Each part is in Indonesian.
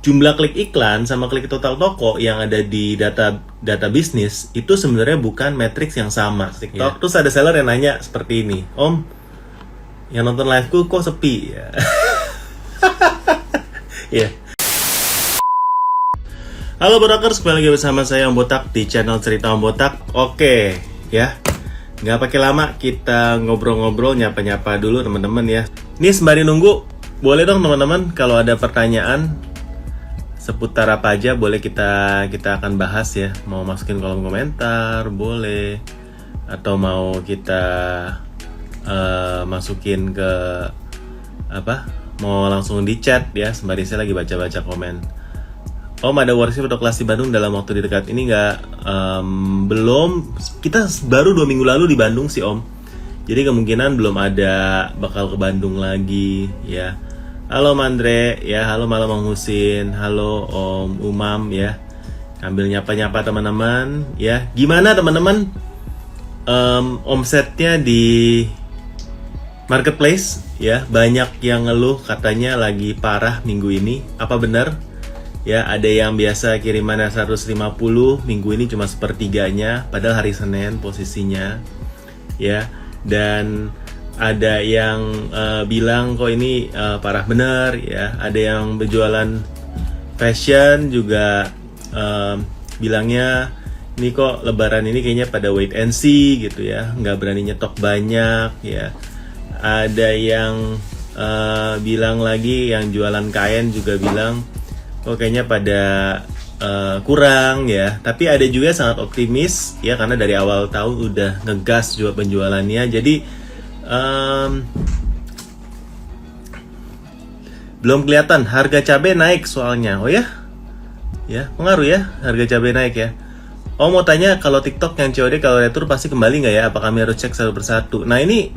jumlah klik iklan sama klik total toko yang ada di data bisnis itu sebenarnya bukan matriks yang sama TikTok. Terus ada seller yang nanya seperti ini, Om, yang nonton liveku kok sepi ya? Ya. Halo Botakers, kembali lagi bersama saya Om Botak di channel Cerita Om Botak. Oke, ya. Nggak pakai lama, kita ngobrol-ngobrol, nyapa-nyapa dulu teman-teman ya. Ini sembari nunggu, boleh dong teman-teman kalau ada pertanyaan seputar apa aja boleh kita akan bahas ya. Mau masukin kolom komentar boleh, atau mau kita masukin ke apa? Mau langsung di chat ya. Sembari saya lagi baca-baca komen. Om, ada workshop atau kelas di Bandung dalam waktu di dekat ini nggak? Belum. Kita baru 2 minggu lalu di Bandung sih Om. Jadi kemungkinan belum ada, bakal ke Bandung lagi ya. Halo Mandre, ya, halo Malam Mang Husin, halo Om Umam ya. Ambil nyapa-nyapa teman-teman ya. Gimana teman-teman? Omsetnya di marketplace ya, banyak yang ngeluh katanya lagi parah minggu ini. Apa benar? Ya, ada yang biasa kirimannya 150, minggu ini cuma sepertiganya, padahal hari Senin posisinya ya. Dan ada yang bilang kok ini parah bener ya. Ada yang berjualan fashion juga bilangnya ini kok lebaran ini kayaknya pada wait and see gitu ya, nggak berani nyetok banyak ya. Ada yang bilang lagi, yang jualan kain juga bilang kok kayaknya pada kurang ya. Tapi ada juga sangat optimis ya, karena dari awal tahun udah ngegas jual penjualannya. Jadi belum kelihatan harga cabai naik soalnya. Oh ya, ya pengaruh ya harga cabai naik ya. Oh, mau tanya, kalau TikTok yang COD kalau retur pasti kembali nggak ya? Apa kami harus cek satu persatu? Nah, ini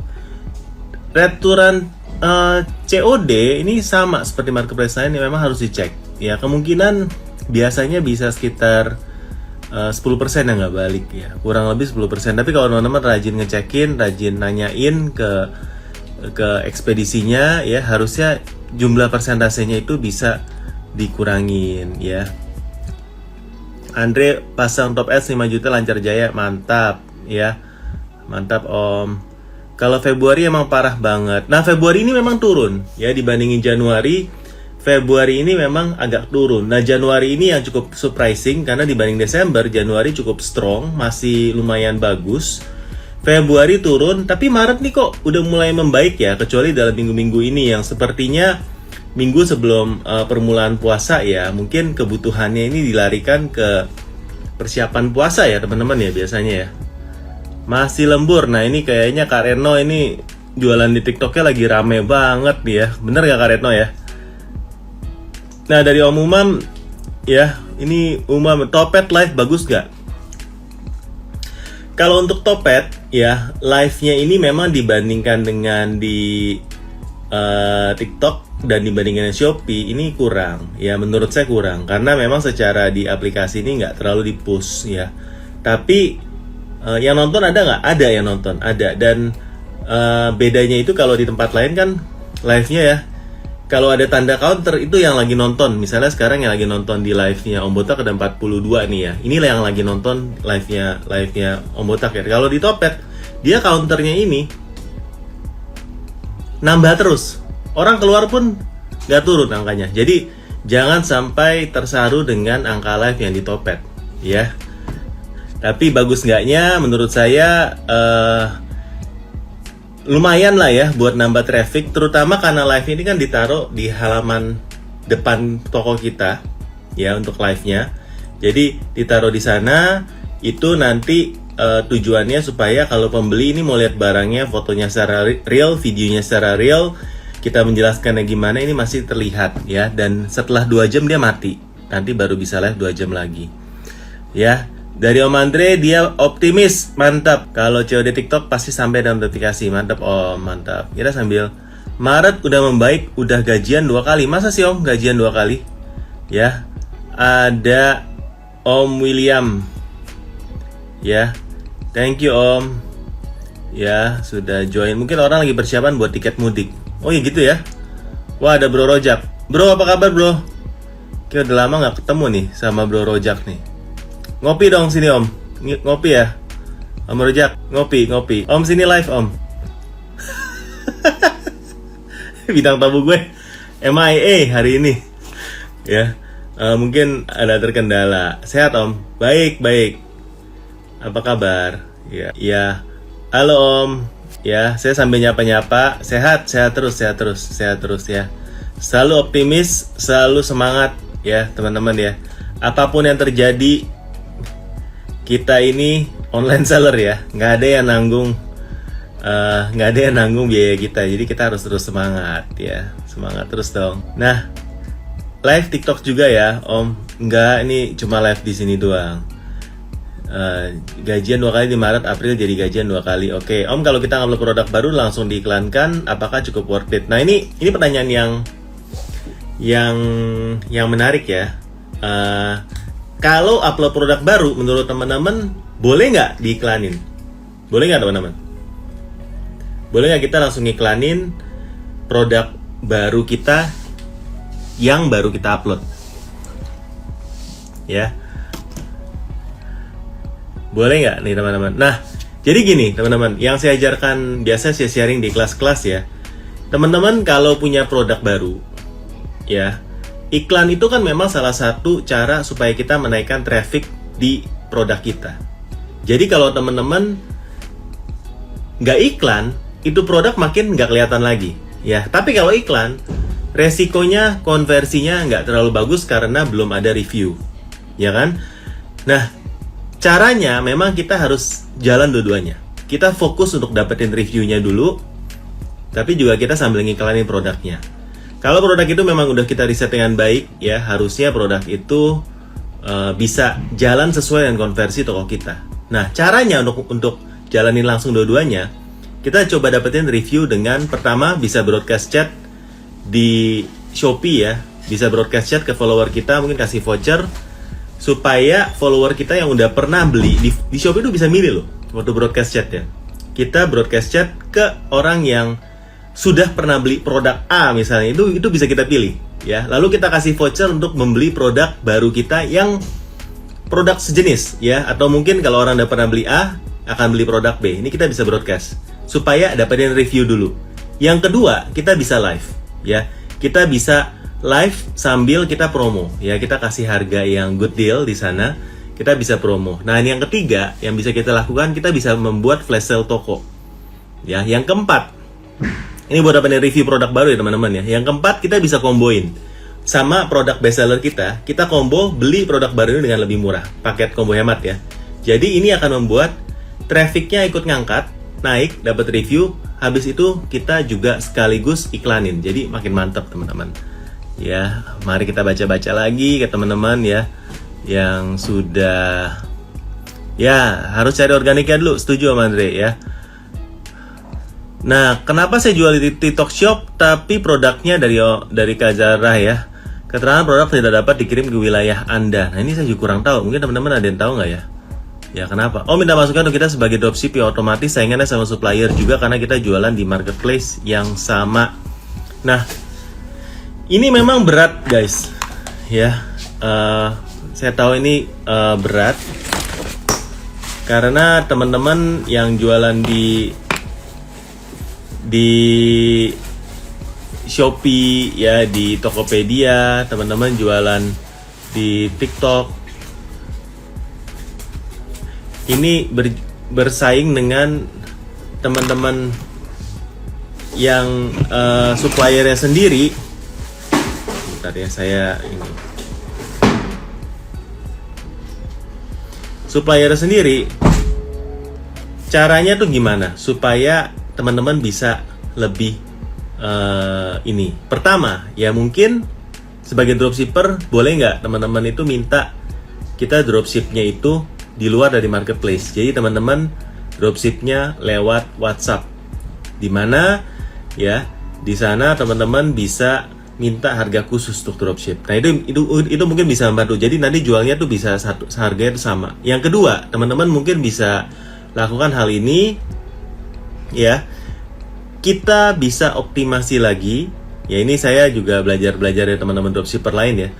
returan COD ini sama seperti marketplace lain, yang memang harus dicek ya. Kemungkinan biasanya bisa sekitar 10% yang nggak balik ya, kurang lebih 10%. Tapi kalau teman-teman rajin ngecekin, rajin nanyain ke ekspedisinya ya, harusnya jumlah persentasenya itu bisa dikurangin ya. Andre pasang top ads 5 juta lancar jaya, mantap ya, mantap Om. Kalau Februari emang parah banget. Nah, Februari ini memang turun ya dibandingin Januari. Februari ini memang agak turun. Nah, Januari ini yang cukup surprising karena dibanding Desember, Januari cukup strong, masih lumayan bagus. Februari turun, tapi Maret nih kok udah mulai membaik ya, kecuali dalam minggu-minggu ini yang sepertinya minggu sebelum permulaan puasa ya. Mungkin kebutuhannya ini dilarikan ke persiapan puasa ya teman-teman ya biasanya ya. Masih lembur. Nah, ini kayaknya Kak Reno ini jualan di TikToknya lagi rame banget nih ya. Bener gak Kak Reno ya? Nah, dari Om Umam ya, ini Umam, Topet live bagus gak? Kalau untuk Topet ya, live-nya ini memang dibandingkan dengan di TikTok dan dibandingkan dengan Shopee ini kurang ya, menurut saya kurang, karena memang secara di aplikasi ini nggak terlalu di-push ya. Tapi yang nonton ada nggak? Ada yang nonton, ada. Dan bedanya itu kalau di tempat lain kan live-nya ya, kalau ada tanda counter itu yang lagi nonton. Misalnya sekarang yang lagi nonton di live-nya Om Botak ada 42 nih ya. Inilah yang lagi nonton live-nya Om Botak ya. Kalau di Topet, dia counternya ini nambah terus. Orang keluar pun nggak turun angkanya. Jadi jangan sampai tersaru dengan angka live yang di Topet ya. Tapi bagus nggaknya menurut saya lumayan lah ya buat nambah traffic, terutama karena live ini kan ditaruh di halaman depan toko kita ya untuk live-nya. Jadi ditaruh di sana, itu nanti tujuannya supaya kalau pembeli ini mau lihat barangnya, fotonya secara real, videonya secara real, kita menjelaskannya gimana, ini masih terlihat ya. Dan setelah 2 jam dia mati, nanti baru bisa live 2 jam lagi ya. Dari Om Andre, dia optimis, mantap. Kalau COD TikTok pasti sampai dalam notifikasi, mantap Om, mantap. Kita sambil Maret udah membaik, udah gajian 2 kali. Masa sih Om gajian 2 kali? Ya, ada Om William. Ya, thank you Om. Ya, sudah join. Mungkin orang lagi persiapan buat tiket mudik. Oh iya gitu ya. Wah, ada Bro Rojak. Bro, apa kabar Bro? Kayak udah lama nggak ketemu nih sama Bro Rojak nih. Ngopi dong sini Om. Ngopi ya. Om Rojak, ngopi. Om sini live Om. Bintang tamu gue MIA hari ini. Ya. Mungkin ada terkendala. Sehat Om? Baik. Apa kabar? Ya. Halo Om. Ya, saya sambil nyapa-nyapa. Sehat terus ya. Selalu optimis, selalu semangat ya teman-teman ya. Apapun yang terjadi, kita ini online seller ya, nggak ada yang nanggung biaya kita. Jadi kita harus terus semangat ya, semangat terus dong. Nah, live TikTok juga ya Om. Nggak, ini cuma live di sini doang. Gajian 2 kali di Maret, April jadi gajian 2 kali. Oke, Om, kalau kita ngupload produk baru langsung diiklankan, apakah cukup worth it? Nah, ini pertanyaan yang menarik ya. Kalau upload produk baru, menurut teman-teman boleh nggak diiklanin? Boleh nggak teman-teman? Boleh nggak kita langsung iklanin produk baru kita yang baru kita upload? Ya, boleh nggak nih teman-teman? Nah, jadi gini teman-teman, yang saya ajarkan biasa saya sharing di kelas-kelas ya. Teman-teman kalau punya produk baru, ya, iklan itu kan memang salah satu cara supaya kita menaikkan traffic di produk kita. Jadi kalau teman-teman nggak iklan, itu produk makin nggak kelihatan lagi, ya. Tapi kalau iklan, resikonya konversinya nggak terlalu bagus karena belum ada review, ya kan? Nah, caranya memang kita harus jalan dua-duanya. Kita fokus untuk dapetin reviewnya dulu, tapi juga kita sambil ngiklanin produknya. Kalau produk itu memang udah kita riset dengan baik, ya harusnya produk itu bisa jalan sesuai dengan konversi toko kita. Nah, caranya untuk jalanin langsung dua-duanya, kita coba dapetin review dengan pertama bisa broadcast chat di Shopee ya, bisa broadcast chat ke follower kita, mungkin kasih voucher supaya follower kita yang udah pernah beli di Shopee itu bisa milih loh waktu broadcast chat ya. Kita broadcast chat ke orang yang sudah pernah beli produk A misalnya, itu bisa kita pilih ya. Lalu kita kasih voucher untuk membeli produk baru kita yang produk sejenis ya, atau mungkin kalau orang udah pernah beli A akan beli produk B. Ini kita bisa broadcast supaya dapetin review dulu. Yang kedua, kita bisa live ya. Kita bisa live sambil kita promo ya, kita kasih harga yang good deal di sana, kita bisa promo. Nah, yang ketiga yang bisa kita lakukan, kita bisa membuat flash sale toko ya. Yang keempat, ini buat dapetin review produk baru ya teman-teman ya. Yang keempat, kita bisa komboin sama produk bestseller kita combo beli produk baru ini dengan lebih murah, paket combo hemat ya. Jadi ini akan membuat trafficnya ikut ngangkat, naik, dapat review, habis itu kita juga sekaligus iklanin. Jadi makin mantap teman-teman. Ya, mari kita baca-baca lagi ke teman-teman ya yang sudah ya harus cari organiknya dulu. Setuju sama Andre ya. Nah, kenapa saya jual di TikTok Shop tapi produknya dari Kak Zara ya? Keterangan produk tidak dapat dikirim ke wilayah Anda. Nah, ini saya juga kurang tahu. Mungkin teman-teman ada yang tahu nggak ya? Ya, kenapa? Oh, minta masukan untuk kita sebagai dropship ya, otomatis saingannya sama supplier juga karena kita jualan di marketplace yang sama. Nah, ini memang berat guys. Ya, saya tahu ini berat karena teman-teman yang jualan di Shopee ya, di Tokopedia, teman-teman jualan di TikTok, ini bersaing dengan teman-teman yang suppliernya sendiri. Bentar ya, saya ini supplier sendiri. Caranya tuh gimana supaya teman-teman bisa lebih ini? Pertama, ya mungkin sebagai dropshipper boleh nggak teman-teman itu minta kita dropshipnya itu di luar dari marketplace. Jadi teman-teman dropshipnya lewat WhatsApp, di mana ya di sana teman-teman bisa minta harga khusus untuk dropship. Nah, itu mungkin bisa membantu. Jadi nanti jualnya tuh bisa harganya itu sama. Yang kedua, teman-teman mungkin bisa lakukan hal ini ya. Kita bisa optimasi lagi. Ya, ini saya juga belajar dari teman-teman dropshipper lain ya.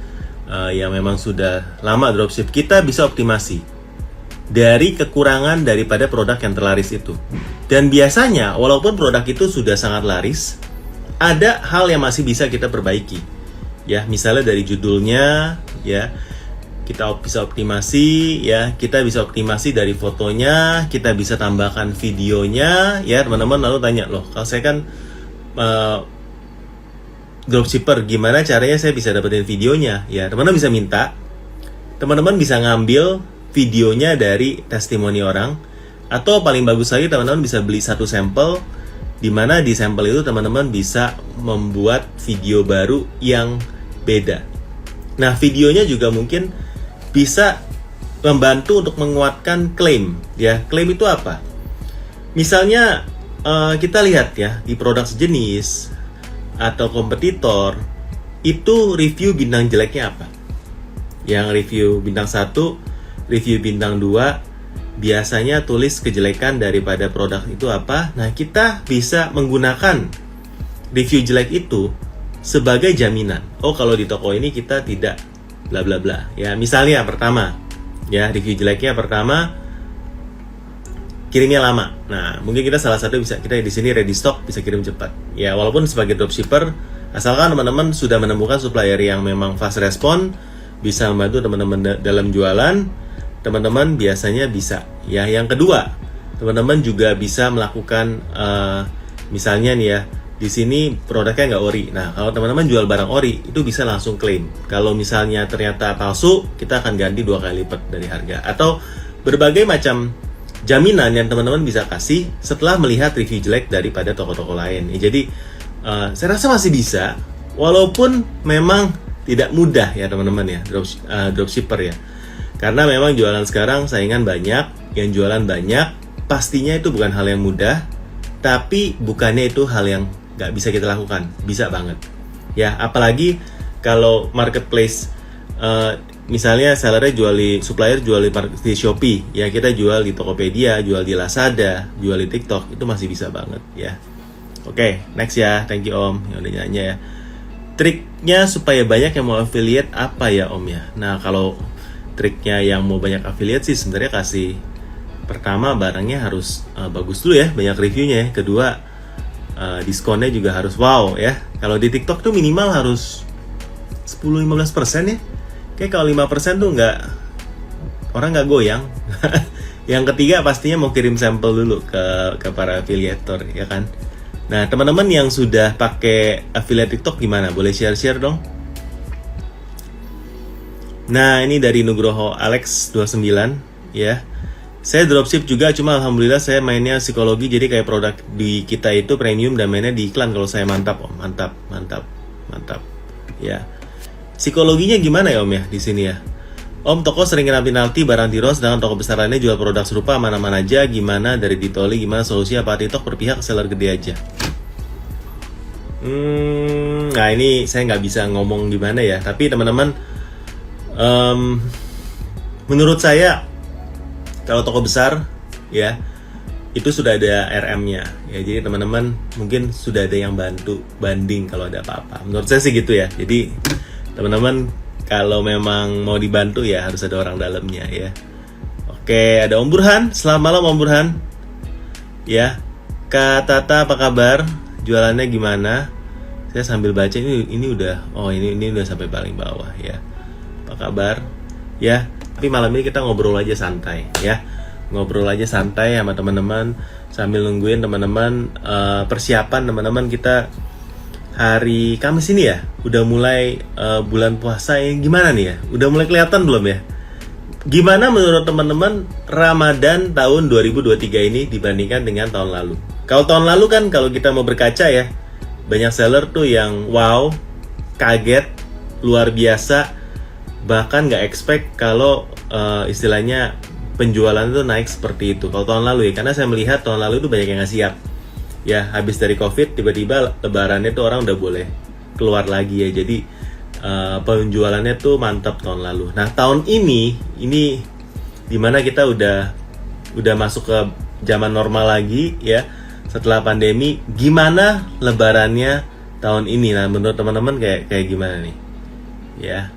yang memang sudah lama dropship, kita bisa optimasi dari kekurangan daripada produk yang terlaris itu. Dan biasanya walaupun produk itu sudah sangat laris, ada hal yang masih bisa kita perbaiki. Ya, misalnya dari judulnya, ya, kita bisa optimasi, ya, kita bisa optimasi dari fotonya, kita bisa tambahkan videonya, ya, teman-teman. Lalu tanya, loh, kalau saya kan dropshipper, gimana caranya saya bisa dapetin videonya? Ya, teman-teman bisa minta, teman-teman bisa ngambil videonya dari testimoni orang, atau paling bagus lagi teman-teman bisa beli satu sampel, di mana di sampel itu teman-teman bisa membuat video baru yang beda. Nah, videonya juga mungkin bisa membantu untuk menguatkan klaim. Ya, klaim itu apa? Misalnya kita lihat ya di produk sejenis atau kompetitor, itu review bintang jeleknya apa? Yang review bintang 1, review bintang 2, biasanya tulis kejelekan daripada produk itu apa. Nah, kita bisa menggunakan review jelek itu sebagai jaminan. Oh, kalau di toko ini kita tidak bla bla bla. Ya, misalnya pertama, ya, review jeleknya pertama, kirimnya lama. Nah, mungkin kita salah satu bisa, kita di sini ready stock, bisa kirim cepat. Ya, walaupun sebagai dropshipper, asalkan teman-teman sudah menemukan supplier yang memang fast respon, bisa membantu teman-teman dalam jualan, teman-teman biasanya bisa. Ya, yang kedua, teman-teman juga bisa melakukan misalnya nih ya, di sini produknya nggak ori. Nah, kalau teman-teman jual barang ori, itu bisa langsung klaim. Kalau misalnya ternyata palsu, kita akan ganti 2 kali lipat dari harga. Atau berbagai macam jaminan yang teman-teman bisa kasih setelah melihat review jelek daripada toko-toko lain. Ya, jadi saya rasa masih bisa, walaupun memang tidak mudah ya teman-teman ya, dropshipper ya. Karena memang jualan sekarang saingan banyak, yang jualan banyak, pastinya itu bukan hal yang mudah, tapi bukannya itu hal yang nggak bisa kita lakukan, bisa banget. Ya, apalagi kalau marketplace, misalnya sellernya jual di, supplier jual di Shopee, ya kita jual di Tokopedia, jual di Lazada, jual di TikTok, itu masih bisa banget ya. Oke, next ya, thank you Om, yang udah nyanyi ya. Triknya supaya banyak yang mau affiliate apa ya Om ya? Nah, kalau triknya yang mau banyak affiliate sih sebenarnya kasih, pertama barangnya harus bagus dulu ya, banyak reviewnya ya. Kedua, diskonnya juga harus wow ya. Kalau di TikTok tuh minimal harus 10-15% ya. Kayak kalau 5% tuh orang nggak goyang. Yang ketiga pastinya mau kirim sampel dulu ke para afiliator ya kan. Nah, teman-teman yang sudah pakai affiliate TikTok gimana? Boleh share-share dong? Nah, ini dari Nugroho Alex 29 ya. Saya dropship juga, cuma alhamdulillah saya mainnya psikologi, jadi kayak produk di kita itu premium dan mainnya di iklan. Kalau saya mantap Om, mantap. Ya. Psikologinya gimana ya Om ya di sini ya? Om, toko sering kena penalti barang tiros, sedangkan toko besar lainnya jual produk serupa mana-mana aja. Gimana dari Ditoli, gimana solusi? Apa TikTok berpihak ke seller gede aja? Nah ini saya nggak bisa ngomong gimana ya. Tapi teman-teman, menurut saya kalau toko besar ya itu sudah ada RM-nya ya. Jadi teman-teman mungkin sudah ada yang bantu banding kalau ada apa-apa. Menurut saya sih gitu ya. Jadi teman-teman kalau memang mau dibantu ya harus ada orang dalamnya ya. Oke, ada Om Burhan. Selamat malam Om Burhan. Ya, Kak Tata apa kabar? Jualannya gimana? Saya sambil baca ini udah, ini udah sampai paling bawah ya. Apa kabar? Ya, tapi malam ini kita ngobrol aja santai ya. Ngobrol aja santai sama teman-teman sambil nungguin teman-teman persiapan teman-teman kita hari Kamis ini ya, udah mulai bulan puasa yang gimana nih ya? Udah mulai kelihatan belum ya? Gimana menurut teman-teman Ramadan tahun 2023 ini dibandingkan dengan tahun lalu? Kalau tahun lalu kan kalau kita mau berkaca ya, banyak seller tuh yang wow, kaget, luar biasa, bahkan nggak expect kalau istilahnya penjualan itu naik seperti itu. Kalau tahun lalu ya, karena saya melihat tahun lalu itu banyak yang nggak siap. Ya, habis dari COVID tiba-tiba lebarannya tuh orang udah boleh keluar lagi ya. Jadi penjualannya tuh mantap tahun lalu. Nah, tahun ini dimana kita udah masuk ke zaman normal lagi ya setelah pandemi. Gimana lebarannya tahun ini? Nah, menurut teman-teman kayak gimana nih? Ya.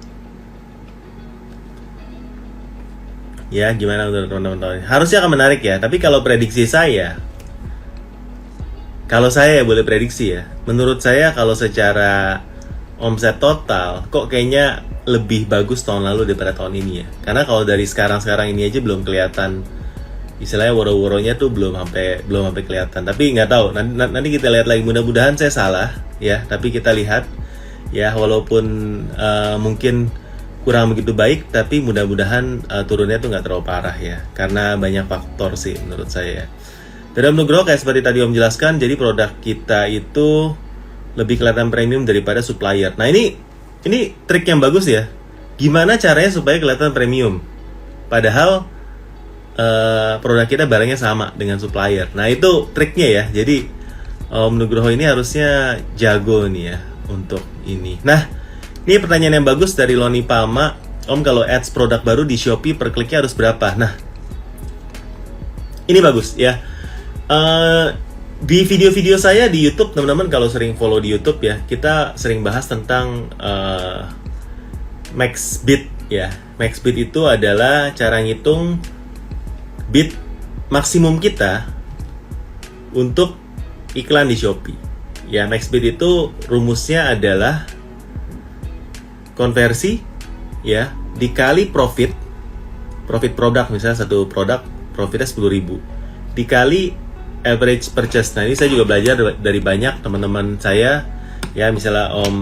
Ya, gimana menurut teman-teman? Harusnya akan menarik ya. Tapi kalau prediksi saya, kalau saya boleh prediksi ya, menurut saya kalau secara omset total, kok kayaknya lebih bagus tahun lalu daripada tahun ini ya. Karena kalau dari sekarang ini aja belum kelihatan, istilahnya woro-woronya tuh belum sampai kelihatan. Tapi nggak tahu, nanti kita lihat lagi. Mudah-mudahan saya salah ya. Tapi kita lihat ya, walaupun mungkin kurang begitu baik, tapi mudah-mudahan turunnya tuh nggak terlalu parah ya. Karena banyak faktor sih menurut saya. Dari Om Nugroho kayak seperti tadi Om jelaskan, jadi produk kita itu lebih kelihatan premium daripada supplier. Nah ini trik yang bagus ya. Gimana caranya supaya kelihatan premium? Padahal produk kita barangnya sama dengan supplier. Nah itu triknya ya. Jadi Om Nugroho ini harusnya jago nih ya untuk ini. Nah ini pertanyaan yang bagus dari Loni Pama. Om, kalau ads produk baru di Shopee per kliknya harus berapa? Nah ini bagus ya. Di video-video saya di YouTube, teman-teman kalau sering follow di YouTube ya, kita sering bahas tentang max bid ya. Max bid itu adalah cara ngitung bid maksimum kita untuk iklan di Shopee. Ya, max bid itu rumusnya adalah konversi ya dikali profit produk. Misalnya satu produk profitnya 10.000 dikali average purchase. Nah ini saya juga belajar dari banyak teman-teman saya ya, misalnya Om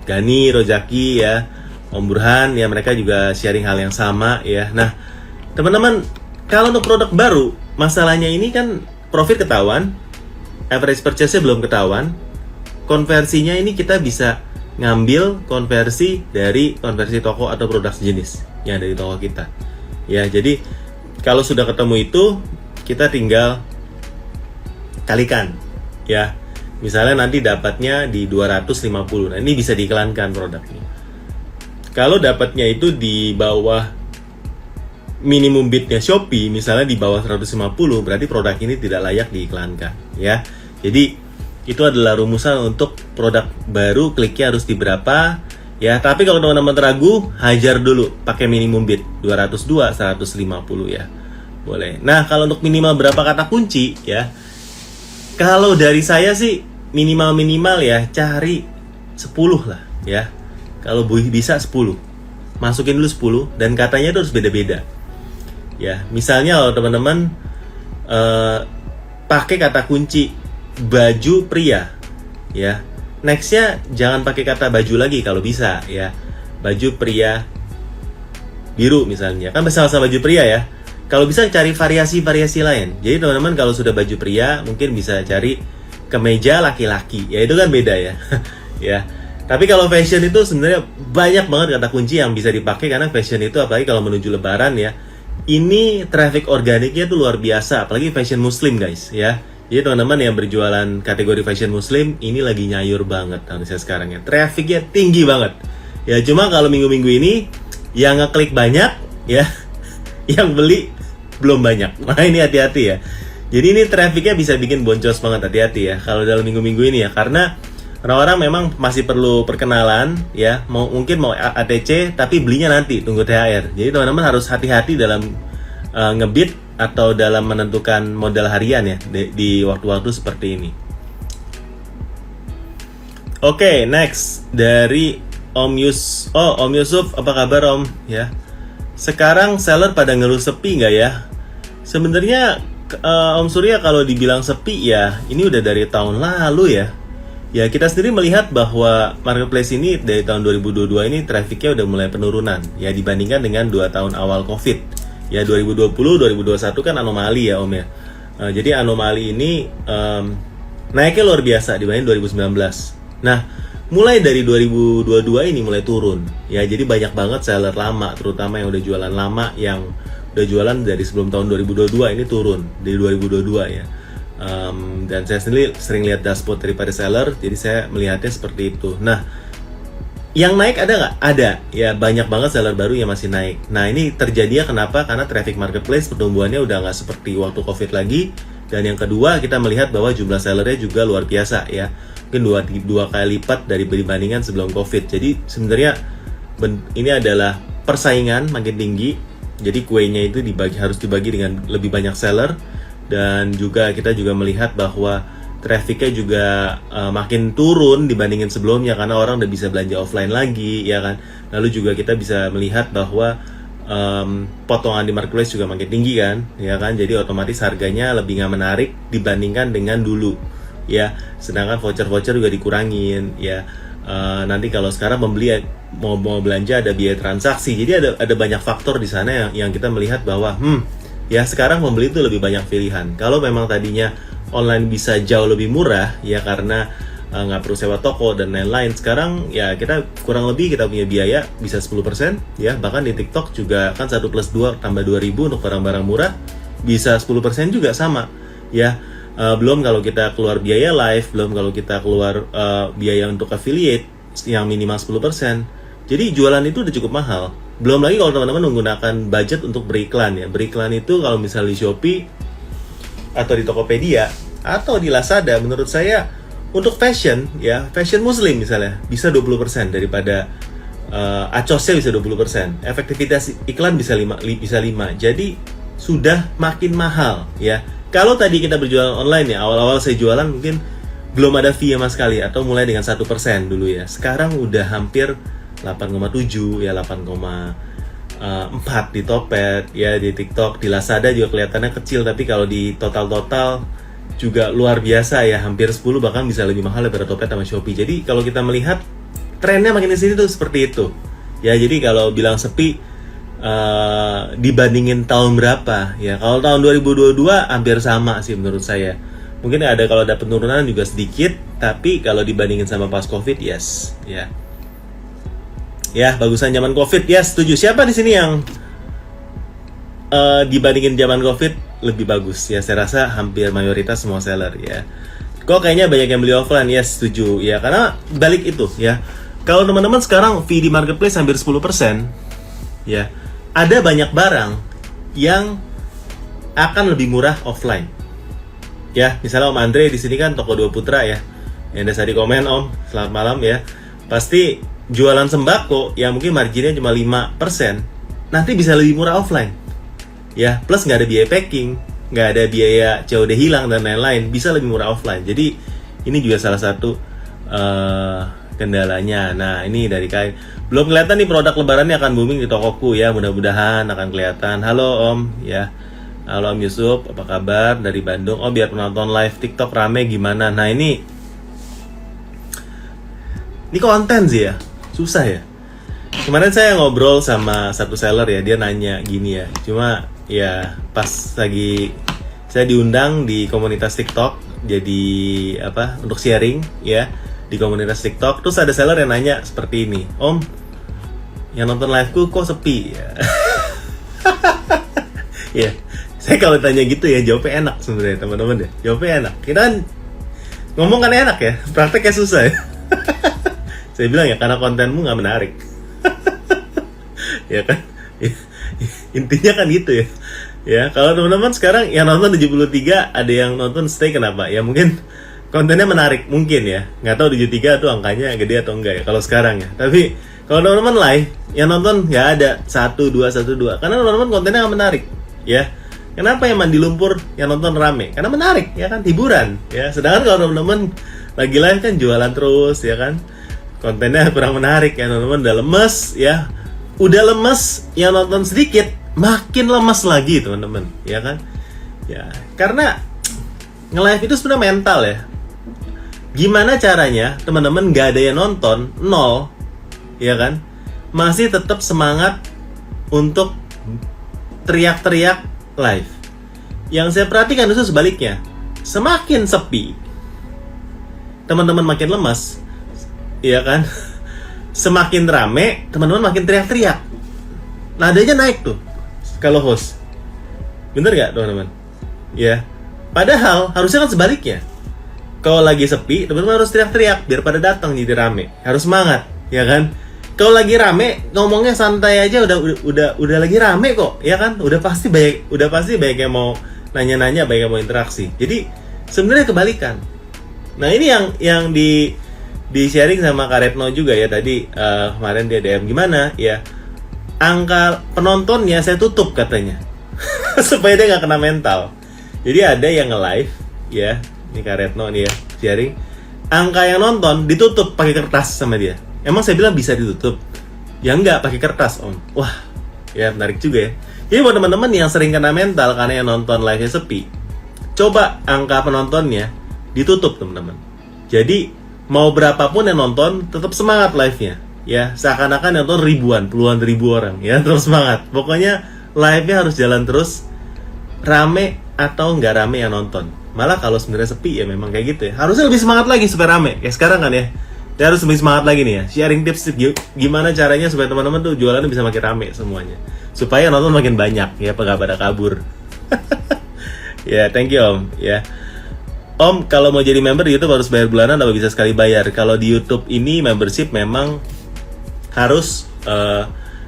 Gani, Rojaki ya, Om Burhan ya, mereka juga sharing hal yang sama ya. Nah teman-teman, kalau untuk produk baru masalahnya ini kan profit ketahuan, average purchase-nya belum ketahuan, konversinya ini kita bisa ngambil konversi dari konversi toko atau produk sejenis yang dari toko kita ya. Jadi kalau sudah ketemu itu, kita tinggal kalikan ya. Misalnya nanti dapatnya di 250. Nah, ini bisa diiklankan produknya. Kalau dapatnya itu di bawah minimum bidnya Shopee, misalnya di bawah 150, berarti produk ini tidak layak diiklankan ya. Jadi itu adalah rumusan untuk produk baru, kliknya harus di berapa ya. Tapi kalau teman-teman ragu, hajar dulu pakai minimum bid 202, 150 ya. Boleh. Nah, kalau untuk minimal berapa kata kunci ya, kalau dari saya sih minimal ya cari 10 lah ya. Kalau bisa 10, masukin dulu 10 dan katanya itu harus beda-beda ya. Misalnya kalau teman-teman pakai kata kunci baju pria ya, nextnya jangan pakai kata baju lagi kalau bisa ya. Baju pria biru misalnya, kan sama-sama baju pria ya. Kalau bisa cari variasi-variasi lain. Jadi teman-teman kalau sudah baju pria mungkin bisa cari kemeja laki-laki. Ya itu kan beda ya. Ya. Tapi kalau fashion itu sebenarnya banyak banget kata kunci yang bisa dipakai, karena fashion itu apalagi kalau menuju lebaran ya. Ini traffic organiknya tuh luar biasa, apalagi fashion muslim guys ya. Jadi teman-teman yang berjualan kategori fashion muslim ini lagi nyayur banget tahun saya sekarang ya. Trafficnya tinggi banget. Ya cuma kalau minggu-minggu ini yang ngeklik banyak ya, yang beli belum banyak. Nah ini hati-hati ya. Jadi ini trafficnya bisa bikin boncos banget, hati-hati ya kalau dalam minggu-minggu ini ya. Karena orang-orang memang masih perlu perkenalan ya. Mungkin mau ATC tapi belinya nanti tunggu THR. Jadi teman-teman harus hati-hati dalam ngebid atau dalam menentukan modal harian ya di waktu-waktu seperti ini. Oke, next dari Om Yusuf, apa kabar Om ya? Sekarang seller pada ngeluh sepi nggak ya? Sebenarnya Om Surya kalau dibilang sepi ya, ini udah dari tahun lalu ya. Ya kita sendiri melihat bahwa marketplace ini dari tahun 2022 ini trafficnya udah mulai penurunan ya, dibandingkan dengan 2 tahun awal COVID. Ya 2020, 2021 kan anomali ya Om ya. Jadi anomali ini naiknya luar biasa dibanding 2019. Nah mulai dari 2022 ini mulai turun ya, jadi banyak banget seller lama, terutama yang udah jualan lama, yang udah jualan dari sebelum tahun 2022 ini turun dari 2022 ya. Dan saya sendiri sering lihat dashboard daripada seller, jadi saya melihatnya seperti itu. Nah yang naik ada nggak? Ada ya, banyak banget seller baru yang masih naik. Nah ini terjadinya kenapa? Karena traffic marketplace pertumbuhannya udah nggak seperti waktu COVID lagi. Dan yang kedua, kita melihat bahwa jumlah sellernya juga luar biasa ya, mungkin dua kali lipat dari dibandingkan sebelum COVID. Jadi sebenarnya ini adalah persaingan makin tinggi Jadi kuenya itu harus dibagi dengan lebih banyak seller, dan juga kita juga melihat bahwa trafficnya juga makin turun dibandingin sebelumnya karena orang udah bisa belanja offline lagi, ya kan. Lalu juga kita bisa melihat bahwa potongan di marketplace juga makin tinggi kan, ya kan. Jadi otomatis harganya lebih nggak menarik dibandingkan dengan dulu, ya. Sedangkan voucher-voucher juga dikurangin, ya. Nanti kalau sekarang pembeli mau belanja ada biaya transaksi, jadi ada banyak faktor di sana yang kita melihat bahwa ya sekarang pembeli itu lebih banyak pilihan. Kalau memang tadinya online bisa jauh lebih murah ya karena nggak perlu sewa toko dan lain-lain, sekarang ya kita kurang lebih kita punya biaya bisa 10% ya. Bahkan di TikTok juga kan 1+2 tambah 2.000 untuk barang-barang murah bisa 10% juga sama ya. Belum kalau kita keluar biaya live, belum kalau kita keluar biaya untuk affiliate yang minimal 10%. Jadi jualan itu udah cukup mahal. Belum lagi kalau teman-teman menggunakan budget untuk beriklan ya. Beriklan itu kalau misalnya di Shopee atau di Tokopedia atau di Lazada, menurut saya untuk fashion ya, fashion muslim misalnya bisa 20% daripada acosnya bisa 20%. Efektivitas iklan bisa 5. Jadi sudah makin mahal ya. Kalau tadi kita berjualan online ya, awal-awal saya jualan mungkin belum ada fee sama sekali atau mulai dengan 1% dulu ya. Sekarang udah hampir 8,7 ya, 8,4 di Topet ya, di TikTok, di Lazada juga kelihatannya kecil, tapi kalau di total juga luar biasa ya, hampir 10 bahkan bisa lebih mahal daripada Topet sama Shopee. Jadi kalau kita melihat trennya makin di sini tuh seperti itu. Ya, jadi kalau bilang sepi dibandingin tahun berapa ya, kalau tahun 2022 hampir sama sih menurut saya. Mungkin ada kalau ada penurunan juga sedikit, tapi kalau dibandingin sama pas Covid, yes ya. Ya, bagusan zaman Covid, yes, setuju. Siapa di sini yang dibandingin zaman Covid lebih bagus ya? Saya rasa hampir mayoritas semua seller ya. Kok kayaknya banyak yang beli offline, yes, setuju ya. Karena balik itu ya, kalau teman-teman sekarang fee di marketplace hampir 10% ya, ada banyak barang yang akan lebih murah offline. Ya, misalnya Om Andre di sini kan toko Dua Putra ya. Yang tadi komen Om, selamat malam ya. Pasti jualan sembako yang mungkin marginnya cuma 5%, nanti bisa lebih murah offline. Ya, plus nggak ada biaya packing, nggak ada biaya COD hilang dan lain-lain, bisa lebih murah offline. Jadi ini juga salah satu kendalanya. Nah, ini dari kain. Belum kelihatan nih produk lebarannya akan booming di tokoku ya, mudah-mudahan akan kelihatan. Halo Om ya. Halo Om Yusuf, apa kabar dari Bandung? Oh, biar penonton live TikTok rame gimana? Nah, ini konten sih ya, susah ya. Kemarin saya ngobrol sama satu seller ya, dia nanya gini ya. Cuma ya pas lagi saya diundang di komunitas TikTok, jadi apa, untuk sharing ya di komunitas TikTok. Terus ada seller yang nanya seperti ini, Om, yang nonton liveku kok sepi ya? Ya, saya kalau tanya gitu ya jawabnya enak sebenarnya teman-teman ya. Jawabnya enak. Kita kan ngomong kan enak ya, prakteknya susah ya. Saya bilang ya karena kontenmu nggak menarik. Ya kan? Intinya kan gitu ya. Ya, kalau teman-teman sekarang yang nonton 73, ada yang nonton stay, kenapa? Ya mungkin kontennya menarik mungkin ya. Nggak tahu 73 tuh angkanya gede atau enggak ya kalau sekarang ya. Tapi kalau teman-teman live yang nonton nggak ada 1-2 karena teman-teman kontennya nggak menarik ya. Kenapa yang mandi lumpur yang nonton rame? Karena menarik ya kan, hiburan ya. Sedangkan kalau teman-teman lagi live kan jualan terus ya kan, kontennya kurang menarik ya, teman-teman udah lemes ya. Udah lemes, yang nonton sedikit makin lemes lagi teman-teman ya kan. Ya, karena nge-live itu sebenarnya mental ya. Gimana caranya teman-teman gak ada yang nonton, 0 ya kan, masih tetap semangat untuk teriak-teriak live. Yang saya perhatikan itu sebaliknya, semakin sepi teman-teman makin lemas ya kan. Semakin rame teman-teman makin teriak-teriak, nadanya naik tuh kalau host. Bener gak teman-teman ya? Padahal harusnya kan sebaliknya. Kalau lagi sepi teman-teman harus teriak-teriak biar pada datang jadi rame, harus semangat ya kan. Kalau lagi rame ngomongnya santai aja udah lagi rame kok ya kan, udah pasti banyak yang mau nanya-nanya, banyak yang mau interaksi. Jadi sebenarnya kebalikan. Nah, ini yang di sharing sama Kak Retno juga ya tadi, kemarin dia DM gimana ya, angka penontonnya saya tutup katanya. Supaya dia nggak kena mental. Jadi ada yang nge-live ya, ini Kak Retno nih ya, sharing. Angka yang nonton ditutup pakai kertas sama dia. Emang saya bilang bisa ditutup? Ya enggak, pakai kertas Om. Wah, ya menarik juga ya. Jadi buat teman-teman yang sering kena mental karena yang nonton live-nya sepi, coba angka penontonnya ditutup teman-teman. Jadi mau berapapun yang nonton, tetap semangat live-nya. Ya, seakan-akan yang nonton ribuan, puluhan ribu orang. Ya, terus semangat. Pokoknya live-nya harus jalan terus, rame atau nggak rame yang nonton. Malah kalau sebenarnya sepi ya memang kayak gitu ya. Harusnya lebih semangat lagi supaya rame. Kayak sekarang kan ya. Dia harus lebih semangat lagi nih ya. Sharing tips gimana caranya supaya teman-teman tuh jualannya bisa makin rame semuanya. Supaya nonton makin banyak ya, nggak pada kabur. Ya, thank you Om. Ya. Om, kalau mau jadi member di YouTube harus bayar bulanan atau bisa sekali bayar? Kalau di YouTube ini membership memang harus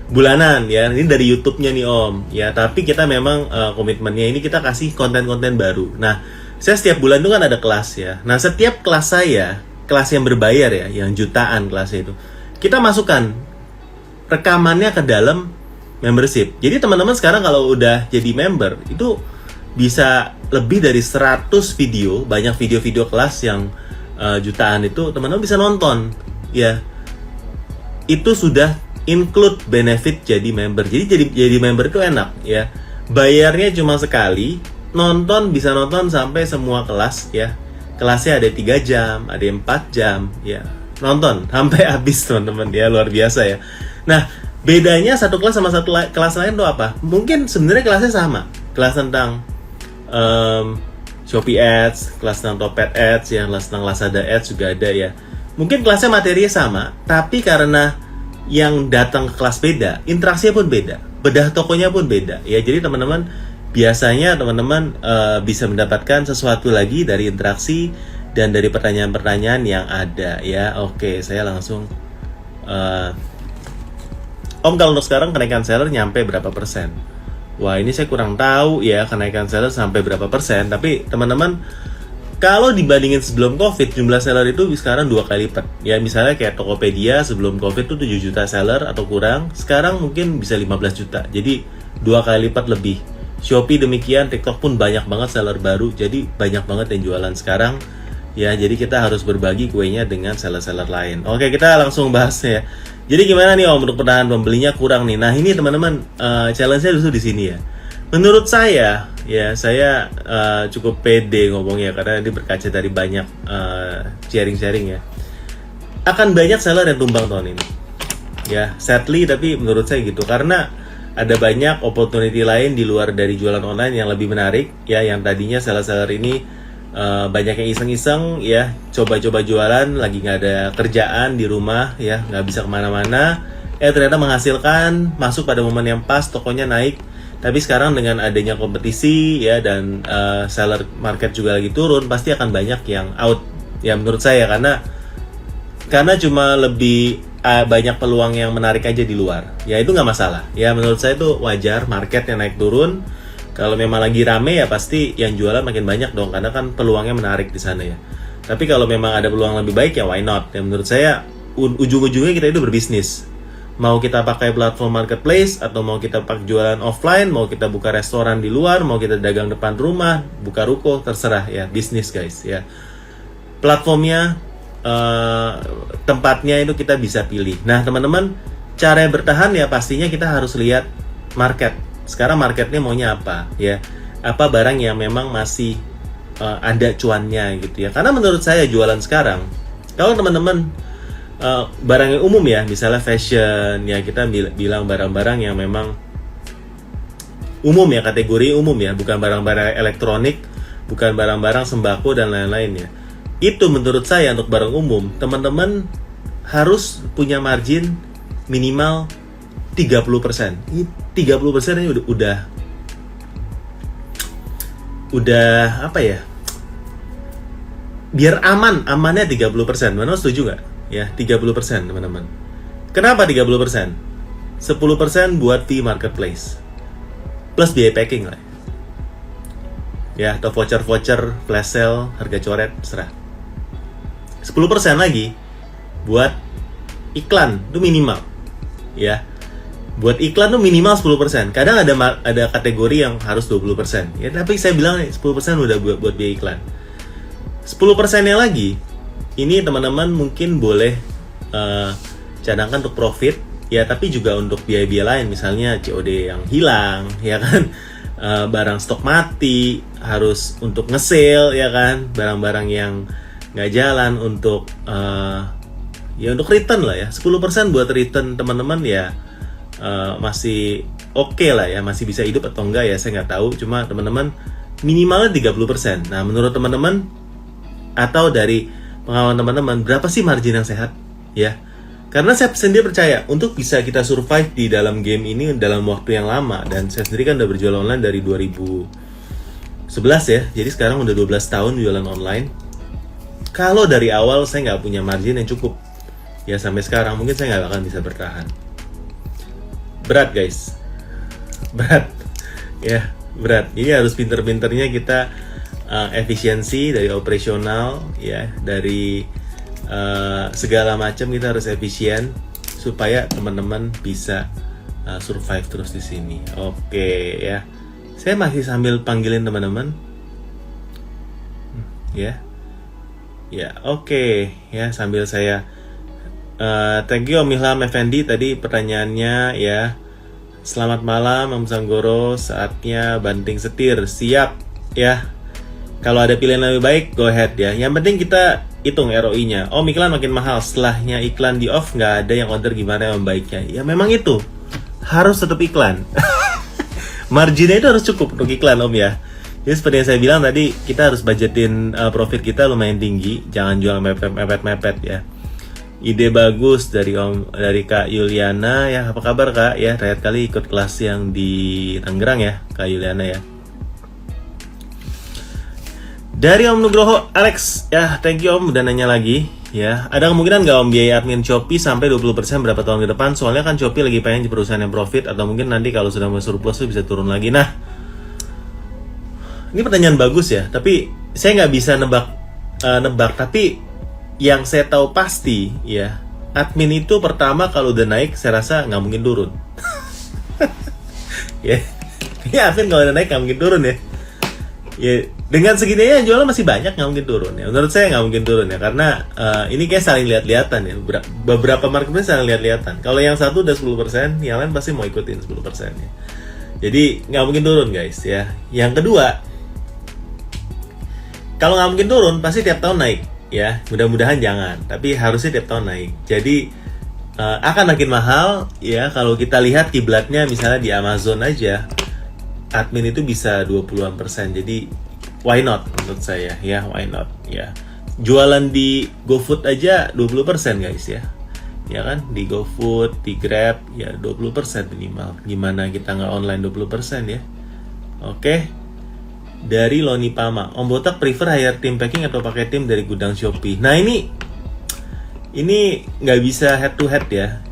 bulanan ya. Ini dari YouTube-nya nih Om. Ya, tapi kita memang komitmennya ini kita kasih konten-konten baru. Nah, saya setiap bulan itu kan ada kelas ya. Nah, setiap kelas saya, kelas yang berbayar ya, yang jutaan kelasnya itu, kita masukkan rekamannya ke dalam membership. Jadi teman-teman sekarang kalau udah jadi member, itu bisa lebih dari 100 video, banyak video-video kelas yang jutaan itu teman-teman bisa nonton. Ya, itu sudah include benefit jadi member. Jadi member itu enak ya. Bayarnya cuma sekali, nonton bisa nonton sampai semua kelas ya. Kelasnya ada 3 jam, ada 4 jam ya. Nonton sampai habis teman-teman ya, luar biasa ya. Nah, bedanya satu kelas sama satu kelas lain tuh apa? Mungkin sebenarnya kelasnya sama. Kelas tentang Shopee Ads, kelas tentang Topet Ads, yang kelas tentang Lazada Ads juga ada ya. Mungkin kelasnya materinya sama, tapi karena yang datang ke kelas beda, interaksinya pun beda, bedah tokonya pun beda ya. Jadi teman-teman biasanya teman-teman bisa mendapatkan sesuatu lagi dari interaksi dan dari pertanyaan-pertanyaan yang ada ya. Oke, saya langsung Om, kalau untuk sekarang kenaikan seller nyampe berapa persen? Wah, ini saya kurang tahu ya kenaikan seller sampai berapa persen. Tapi teman-teman, kalau dibandingin sebelum COVID, jumlah seller itu sekarang 2 kali lipat. Ya, misalnya kayak Tokopedia sebelum COVID itu 7 juta seller atau kurang. Sekarang mungkin bisa 15 juta. Jadi 2 kali lipat lebih. Shopee demikian, TikTok pun banyak banget seller baru. Jadi banyak banget yang jualan sekarang. Ya, jadi kita harus berbagi kuenya dengan seller-seller lain. Oke, kita langsung bahas ya. Jadi gimana nih Om untuk pertahanan pembelinya kurang nih. Nah, ini teman-teman challenge-nya justru di sini ya. Menurut saya, ya saya cukup pede ngomongnya karena ini berkaca dari banyak sharing-sharing ya. Akan banyak seller yang tumbang tahun ini. Ya, sadly tapi menurut saya gitu karena ada banyak opportunity lain di luar dari jualan online yang lebih menarik ya, yang tadinya seller-seller ini banyak yang iseng-iseng ya, coba-coba jualan, lagi nggak ada kerjaan di rumah ya, nggak bisa kemana-mana, ternyata menghasilkan, masuk pada momen yang pas, tokonya naik. Tapi sekarang dengan adanya kompetisi ya dan seller market juga lagi turun, pasti akan banyak yang out ya menurut saya karena cuma lebih banyak peluang yang menarik aja di luar. Ya itu nggak masalah. Ya menurut saya itu wajar market yang naik turun. Kalau memang lagi rame ya pasti yang jualan makin banyak dong karena kan peluangnya menarik di sana ya. Tapi kalau memang ada peluang lebih baik ya why not? Ya menurut saya ujung-ujungnya kita itu berbisnis. Mau kita pakai platform marketplace atau mau kita pakai jualan offline, mau kita buka restoran di luar, mau kita dagang depan rumah, buka ruko, terserah ya, bisnis guys ya. Platformnya tempatnya itu kita bisa pilih. Nah teman-teman, cara bertahan ya pastinya kita harus lihat market. Sekarang marketnya maunya apa ya? Apa barang yang memang masih ada cuannya gitu ya? Karena menurut saya jualan sekarang, kalau teman-teman barang yang umum ya, misalnya fashion ya, kita bilang barang-barang yang memang umum ya, kategori umum ya, bukan barang-barang elektronik, bukan barang-barang sembako dan lain-lain ya. Itu menurut saya untuk barang umum, teman-teman harus punya margin minimal 30%. Ini 30% ini udah apa ya? Biar amannya 30%. Mana setuju nggak? Ya, 30% teman-teman. Kenapa 30%? 10% buat fee marketplace. Plus biaya packing lah. Ya, atau voucher, flash sale, harga coret, serah. 10% lagi buat iklan, itu minimal. Ya. Buat iklan tuh minimal 10%. Kadang ada kategori yang harus 20%. Ya, tapi saya bilang nih 10% udah buat biaya iklan. 10%-nya lagi, ini teman-teman mungkin boleh cadangkan untuk profit, ya, tapi juga untuk biaya-biaya lain, misalnya COD yang hilang, ya kan, barang stok mati, harus untuk nge-sale, ya kan, barang-barang yang nggak jalan untuk ya untuk return lah ya. 10% buat return teman-teman ya masih oke lah ya, masih bisa hidup atau enggak ya saya nggak tahu, cuma teman-teman minimalnya 30%. Nah, menurut teman-teman atau dari pengalaman teman-teman, berapa sih margin yang sehat ya? Karena saya sendiri percaya untuk bisa kita survive di dalam game ini dalam waktu yang lama, dan saya sendiri kan udah berjualan online dari 2011 ya, jadi sekarang udah 12 tahun jualan online. Kalau dari awal saya nggak punya margin yang cukup ya, sampai sekarang mungkin saya nggak akan bisa bertahan. Berat guys, berat ya, berat. Jadi harus pinter-pinternya kita efisiensi dari operasional ya, dari segala macam kita harus efisien supaya teman-teman bisa survive terus di sini. Oke ya, saya masih sambil panggilin teman-teman ya, ya oke ya, sambil saya thank you Om Ilham Effendi tadi pertanyaannya ya. Selamat malam Om Sanggoro, saatnya banting setir. Siap ya. Kalau ada pilihan lebih baik, go ahead ya. Yang penting kita hitung ROI-nya. Oh, iklan makin mahal. Setelahnya iklan di off, nggak ada yang order, gimana yang baiknya? Ya memang itu. Harus tetap iklan. Marginnya itu harus cukup untuk iklan Om ya. Jadi seperti yang saya bilang tadi, kita harus budgetin profit kita lumayan tinggi. Jangan jual mepet-mepet ya. Ide bagus dari Kak Yuliana ya. Apa kabar Kak ya? Terakhir kali ikut kelas yang di Tangerang ya, Kak Yuliana ya. Dari Om Nugroho Alex ya, thank you Om udah nanya lagi ya. Ada kemungkinan nggak Om biaya admin Shopee sampai 20% berapa tahun ke depan? Soalnya kan Shopee lagi pengen di perusahaan yang profit, atau mungkin nanti kalau sudah mulai surplus tuh bisa turun lagi. Nah, ini pertanyaan bagus ya, tapi saya nggak bisa nebak, tapi yang saya tahu pasti ya, admin itu pertama kalau udah naik saya rasa nggak mungkin turun. Ya, admin kalau udah naik nggak mungkin turun ya. Ya, dengan segininya jualan masih banyak, nggak mungkin turun ya. Menurut saya nggak mungkin turun ya, karena ini kayak saling lihat-lihatan ya. Beberapa marketplace saling lihat-lihatan. Kalau yang satu udah 10%, yang lain pasti mau ikutin 10% ya. Jadi nggak mungkin turun guys ya. Yang kedua, kalau nggak mungkin turun pasti tiap tahun naik ya. Mudah-mudahan jangan, tapi harusnya tiap tahun naik. Jadi akan makin mahal ya. Kalau kita lihat kiblatnya misalnya di Amazon aja, admin itu bisa 20-an%. Jadi why not menurut saya ya, why not ya. Jualan di GoFood aja 20% guys ya. Ya kan, di GoFood, di Grab ya 20% minimal. Gimana kita nggak online 20% ya. Oke. Dari Loni Pama, Om Botak prefer hire tim packing atau pakai tim dari gudang Shopee? Nah ini nggak bisa head to head ya.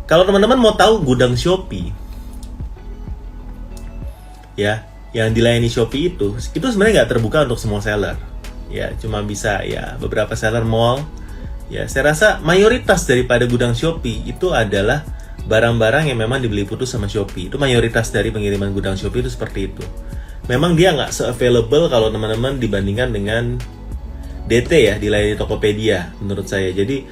Kalau teman-teman mau tahu gudang Shopee ya, yang dilayani Shopee itu sebenarnya nggak terbuka untuk semua seller ya, cuma bisa ya beberapa seller mall ya. Saya rasa mayoritas daripada gudang Shopee itu adalah barang-barang yang memang dibeli putus sama Shopee. Itu mayoritas dari pengiriman gudang Shopee itu seperti itu. Memang dia nggak se-available kalau teman-teman dibandingkan dengan DT ya, dilayani Tokopedia menurut saya. Jadi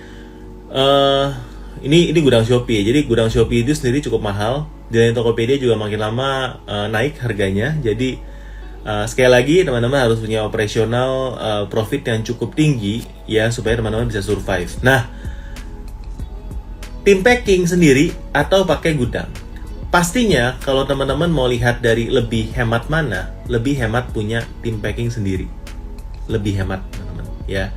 ini gudang Shopee. Jadi gudang Shopee itu sendiri cukup mahal. Dilayani Tokopedia juga makin lama naik harganya. Jadi sekali lagi teman-teman harus punya operasional profit yang cukup tinggi ya, supaya teman-teman bisa survive. Nah, tim packing sendiri atau pakai gudang? Pastinya kalau teman-teman mau lihat dari lebih hemat mana, lebih hemat punya tim packing sendiri. Lebih hemat teman-teman ya.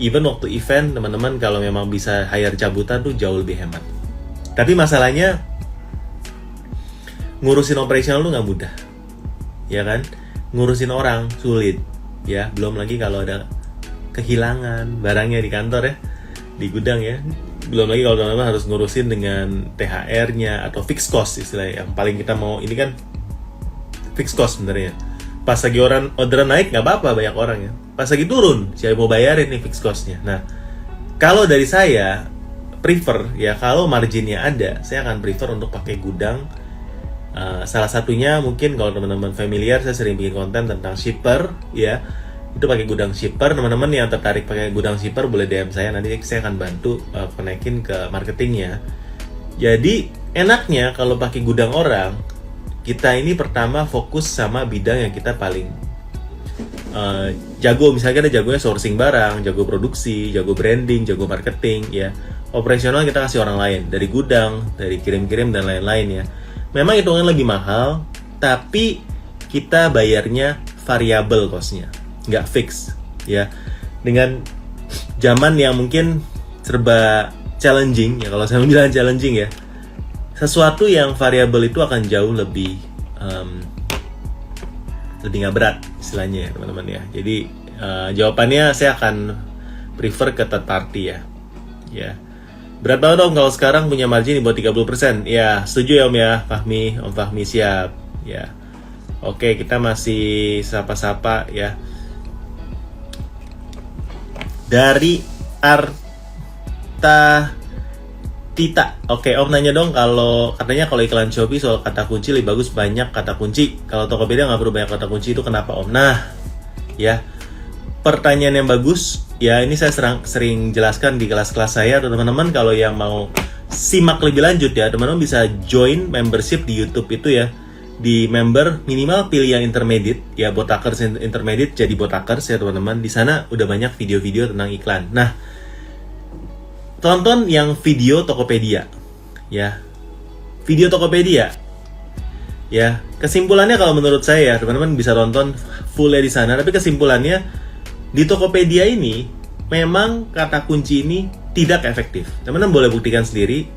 Even waktu event teman-teman kalau memang bisa hire cabutan tuh jauh lebih hemat. Tapi masalahnya ngurusin operasional tuh nggak mudah, ya kan? Ngurusin orang sulit, ya. Belum lagi kalau ada kehilangan barangnya di kantor ya, di gudang ya. Belum lagi kalau teman-teman harus ngurusin dengan THR-nya atau fixed cost istilahnya. Yang paling kita mau ini kan fixed cost sebenarnya. Pas lagi orderan naik nggak apa-apa banyak orang ya. Pas lagi turun, siapa mau bayarin nih fixed cost-nya. Nah, kalau dari saya prefer ya, kalau marginnya ada, saya akan prefer untuk pakai gudang. Salah satunya mungkin kalau teman-teman familiar, saya sering bikin konten tentang shipper ya, itu pakai gudang shipper. Teman-teman yang tertarik pakai gudang shipper boleh DM saya, nanti saya akan bantu konekin ke marketingnya. Jadi enaknya kalau pakai gudang orang, kita ini pertama fokus sama bidang yang kita paling jago. Misalnya kita jagonya sourcing barang, jago produksi, jago branding, jago marketing ya. Operasional kita kasih orang lain, dari gudang, dari kirim-kirim dan lain-lain ya. Memang hitungan lebih mahal, tapi kita bayarnya variabel cost-nya, nggak fix ya. Dengan zaman yang mungkin serba challenging ya, kalau saya bilang challenging ya, sesuatu yang variabel itu akan jauh lebih nggak berat istilahnya ya teman-teman ya. Jadi jawabannya saya akan prefer ke third party ya. Berat banget Om kalau sekarang punya margin di bawah 30%. Ya, setuju ya Om ya, Om Fahmi siap ya. Oke, kita masih sapa-sapa ya. Dari Arta Tita. Oke, Om nanya dong, kalau katanya kalau iklan Shopee soal kata kunci lebih bagus banyak kata kunci. Kalau Tokopedia nggak perlu banyak kata kunci, itu kenapa Om? Nah, ya, pertanyaan yang bagus. Ya, ini saya sering jelaskan di kelas-kelas saya, teman-teman. Kalau yang mau simak lebih lanjut ya, teman-teman bisa join membership di YouTube itu ya. Di member minimal pilih yang intermediate ya, botakers intermediate jadi botakers ya teman-teman. Di sana udah banyak video-video tentang iklan. Nah, tonton yang video Tokopedia ya. Video Tokopedia ya. Kesimpulannya kalau menurut saya ya, teman-teman bisa tonton fullnya di sana, tapi kesimpulannya di Tokopedia ini memang kata kunci ini tidak efektif. Teman-teman boleh buktikan sendiri.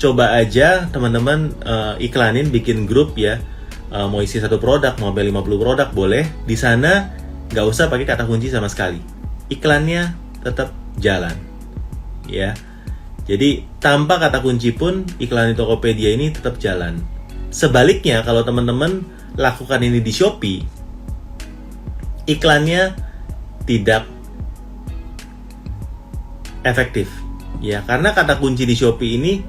Coba aja teman-teman iklanin, bikin grup ya. Mau isi satu produk, mau beli 50 produk boleh. Di sana nggak usah pakai kata kunci sama sekali. Iklannya tetap jalan. Ya. Jadi tanpa kata kunci pun iklan di Tokopedia ini tetap jalan. Sebaliknya kalau teman-teman lakukan ini di Shopee, iklannya tidak efektif ya, karena kata kunci di Shopee ini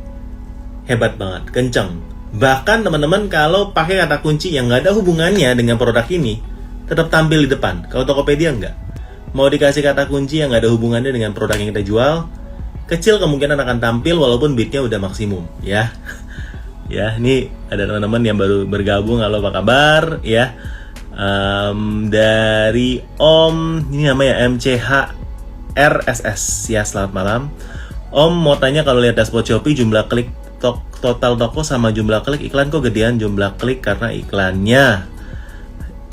hebat banget, kenceng. Bahkan teman-teman kalau pakai kata kunci yang nggak ada hubungannya dengan produk ini, tetap tampil di depan. Kalau Tokopedia nggak. Mau dikasih kata kunci yang nggak ada hubungannya dengan produk yang kita jual, kecil kemungkinan akan tampil walaupun bidnya udah maksimum ya. Ya, ini ada teman-teman yang baru bergabung, halo apa kabar ya. Dari Om, ini namanya MCHRSS ya, selamat malam Om. Mau tanya, kalau lihat dashboard Shopee jumlah klik total toko sama jumlah klik iklan kok gedean jumlah klik karena iklannya,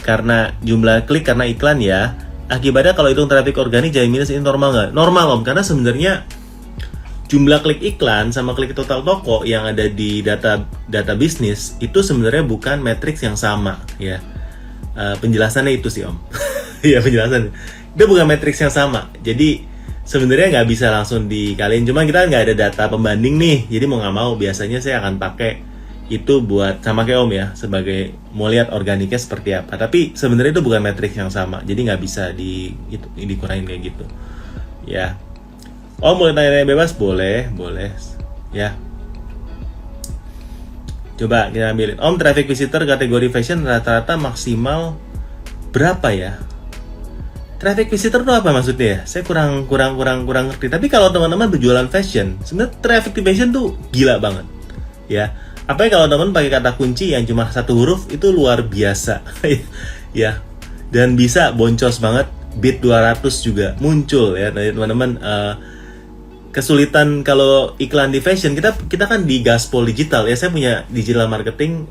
karena jumlah klik karena iklan ya. Akibatnya kalau hitung traffic organik jadi minus, ini normal nggak? Normal Om, karena sebenarnya jumlah klik iklan sama klik total toko yang ada di data bisnis itu sebenarnya bukan matriks yang sama ya. Penjelasannya itu sih Om. Ya, penjelasan itu bukan matriks yang sama, jadi sebenarnya nggak bisa langsung dikaliin. Cuma kita nggak ada data pembanding nih, jadi mau nggak mau biasanya saya akan pakai itu buat sama kayak Om ya, sebagai mau lihat organiknya seperti apa. Tapi sebenarnya itu bukan matriks yang sama, jadi nggak bisa dikurangin kayak gitu ya. Om boleh tanya bebas, boleh ya. Coba kita ambilin. Om, traffic visitor kategori fashion rata-rata maksimal berapa ya? Traffic visitor itu apa maksudnya ya? Saya kurang ngerti. Tapi kalau teman-teman berjualan fashion, sebenarnya traffic di fashion tuh gila banget. Ya. Apalagi kalau teman-teman pakai kata kunci yang cuma satu huruf, itu luar biasa. Ya. Dan bisa boncos banget. Bid 200 juga muncul ya. Dari teman-teman kesulitan kalau iklan di fashion, kita kan di Gaspol Digital ya. Saya punya digital marketing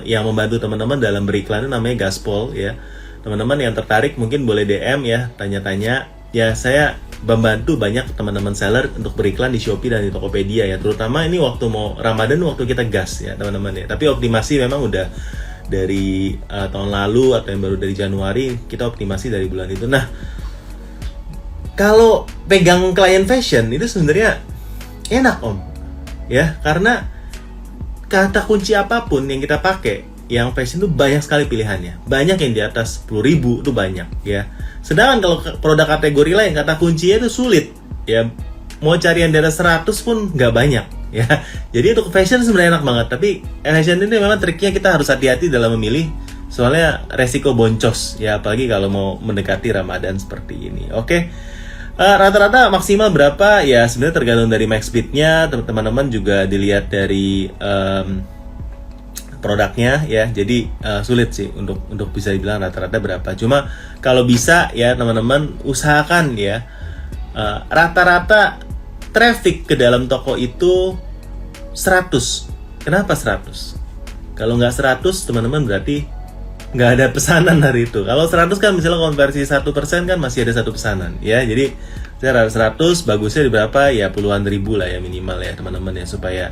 yang membantu teman-teman dalam beriklan, namanya Gaspol ya. Teman-teman yang tertarik mungkin boleh DM ya, tanya-tanya ya. Saya membantu banyak teman-teman seller untuk beriklan di Shopee dan di Tokopedia ya, terutama ini waktu mau Ramadan, waktu kita gas ya teman-teman ya. Tapi optimasi memang udah dari tahun lalu atau yang baru dari Januari, kita optimasi dari bulan itu. Nah, kalau pegang klien fashion itu sebenarnya enak Om ya, karena kata kunci apapun yang kita pakai yang fashion itu banyak sekali pilihannya, banyak yang di atas 10.000 itu banyak ya. Sedangkan kalau produk kategori lain kata kuncinya itu sulit ya, mau cari yang di atas 100 pun nggak banyak ya. Jadi untuk fashion sebenarnya enak banget, tapi fashion ini memang triknya kita harus hati-hati dalam memilih, soalnya resiko boncos ya, apalagi kalau mau mendekati Ramadan seperti ini. Oke. Rata-rata maksimal berapa ya, sebenarnya tergantung dari max bidnya, teman-teman juga dilihat dari produknya ya. Jadi sulit sih untuk bisa dibilang rata-rata berapa. Cuma kalau bisa ya teman-teman usahakan ya rata-rata traffic ke dalam toko itu 100. Kenapa 100? Kalau nggak 100 teman-teman berarti nggak ada pesanan hari itu. Kalau 100 kan misalnya konversi 1% kan masih ada satu pesanan ya. Jadi saya 100 bagusnya di berapa ya, puluhan ribu lah ya minimal ya teman-teman ya, supaya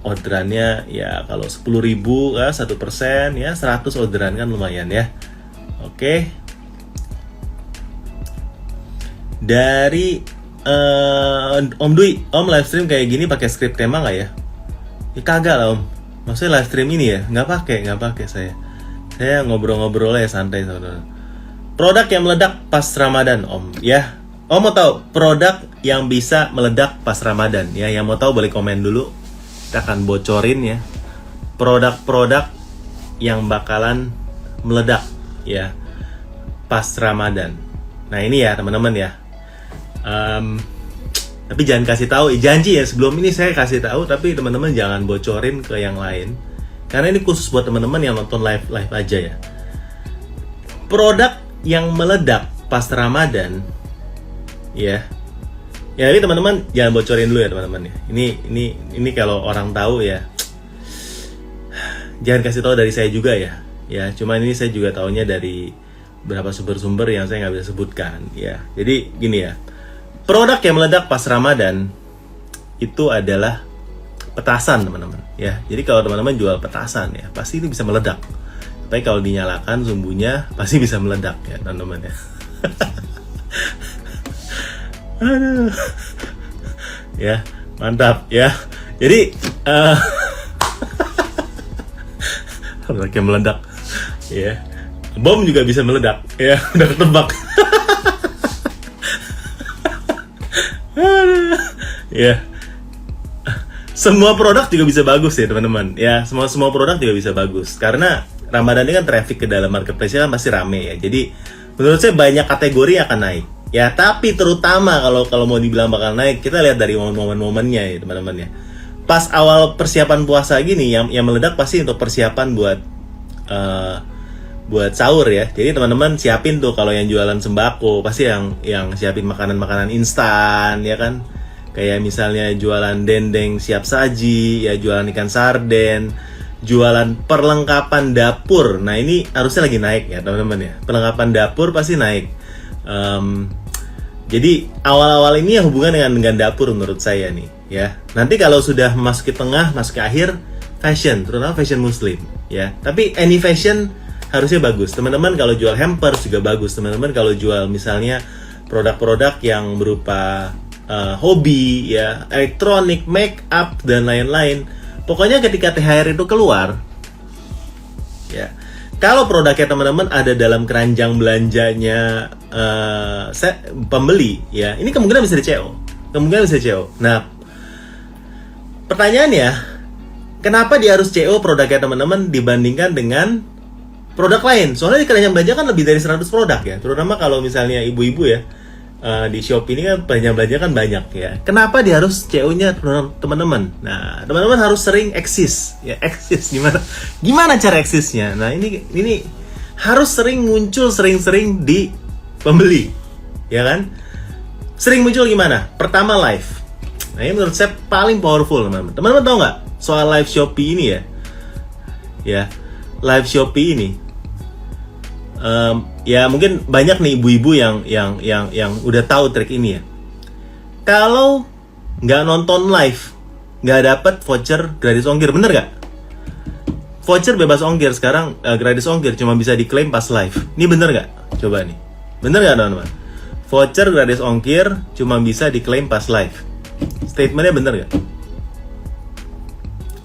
orderannya ya kalau 10.000 ya 1% ya 100 orderan kan lumayan ya. Oke. Dari Om Dwi, Om live stream kayak gini pakai script tema nggak ya? Ya kagak lah Om. Maksudnya live stream ini ya nggak pakai saya. Saya ngobrol-ngobrol ya santai saudara. Produk yang meledak pas Ramadan Om ya. Om mau tahu produk yang bisa meledak pas Ramadan ya? Yang mau tahu boleh komen dulu. Kita akan bocorin ya produk-produk yang bakalan meledak ya pas Ramadan. Nah ini ya teman-teman ya. Tapi jangan kasih tahu, janji ya sebelum ini saya kasih tahu, tapi teman-teman jangan bocorin ke yang lain. Karena ini khusus buat teman-teman yang nonton live aja ya. Produk yang meledak pas Ramadan, ya. Ya ini teman-teman jangan bocorin dulu ya teman-teman ya. Ini kalau orang tahu ya, jangan kasih tahu dari saya juga ya. Ya, cuman ini saya juga taunya dari beberapa sumber-sumber yang saya nggak bisa sebutkan ya. Jadi gini ya, produk yang meledak pas Ramadan itu adalah petasan teman-teman ya. Jadi kalau teman-teman jual petasan ya pasti ini bisa meledak. Tapi kalau dinyalakan sumbunya pasti bisa meledak ya teman-teman ya. Aduh. Ya mantap ya. Jadi produk yang meledak ya. Bom juga bisa meledak ya. Udah ketebak. Ya. Semua produk juga bisa bagus ya teman-teman ya, semua produk juga bisa bagus karena Ramadan ini kan traffic ke dalam marketplace kan pasti rame ya. Jadi menurut saya banyak kategori yang akan naik ya, tapi terutama kalau mau dibilang bakal naik, kita lihat dari momen-momennya ya teman-teman ya. Pas awal persiapan puasa gini yang meledak pasti untuk persiapan buat sahur ya. Jadi teman-teman siapin tuh, kalau yang jualan sembako pasti yang siapin makanan-makanan instan ya kan. Kayak misalnya jualan dendeng siap saji, ya jualan ikan sarden, jualan perlengkapan dapur. Nah ini harusnya lagi naik ya teman-teman ya. Perlengkapan dapur pasti naik. Jadi awal-awal ini ya hubungan dengan dapur menurut saya nih ya. Nanti kalau sudah masuk ke tengah, masuk ke akhir, fashion, terutama fashion muslim ya. Tapi any fashion harusnya bagus. Teman-teman kalau jual hampers juga bagus. Teman-teman kalau jual misalnya produk-produk yang berupa hobi ya, elektronik, make up dan lain-lain. Pokoknya ketika THR itu keluar ya, kalau produknya teman-teman ada dalam keranjang belanjanya pembeli ya, ini kemungkinan bisa di-CO. Nah, pertanyaannya, kenapa dia harus CO produknya teman-teman dibandingkan dengan produk lain? Soalnya di keranjang belanja kan lebih dari 100 produk ya, terutama kalau misalnya ibu-ibu ya. Di Shopee ini kan belanja kan banyak ya. Kenapa dia harus CO-nya teman-teman? Nah, teman-teman harus sering eksis ya. Eksis gimana cara eksisnya? Nah, ini harus sering muncul, sering-sering di pembeli ya kan. Sering muncul gimana? Pertama live. Nah, ini menurut saya paling powerful teman-teman. Teman-teman tahu nggak soal live Shopee ini ya? Ya, live Shopee ini ya mungkin banyak nih ibu-ibu yang udah tahu trik ini ya. Kalau nggak nonton live, nggak dapat voucher gratis ongkir, bener nggak? Voucher bebas ongkir sekarang gratis ongkir cuma bisa diklaim pas live. Ini bener nggak? Coba nih, bener nggak teman-teman? Voucher gratis ongkir cuma bisa diklaim pas live. Statementnya bener nggak?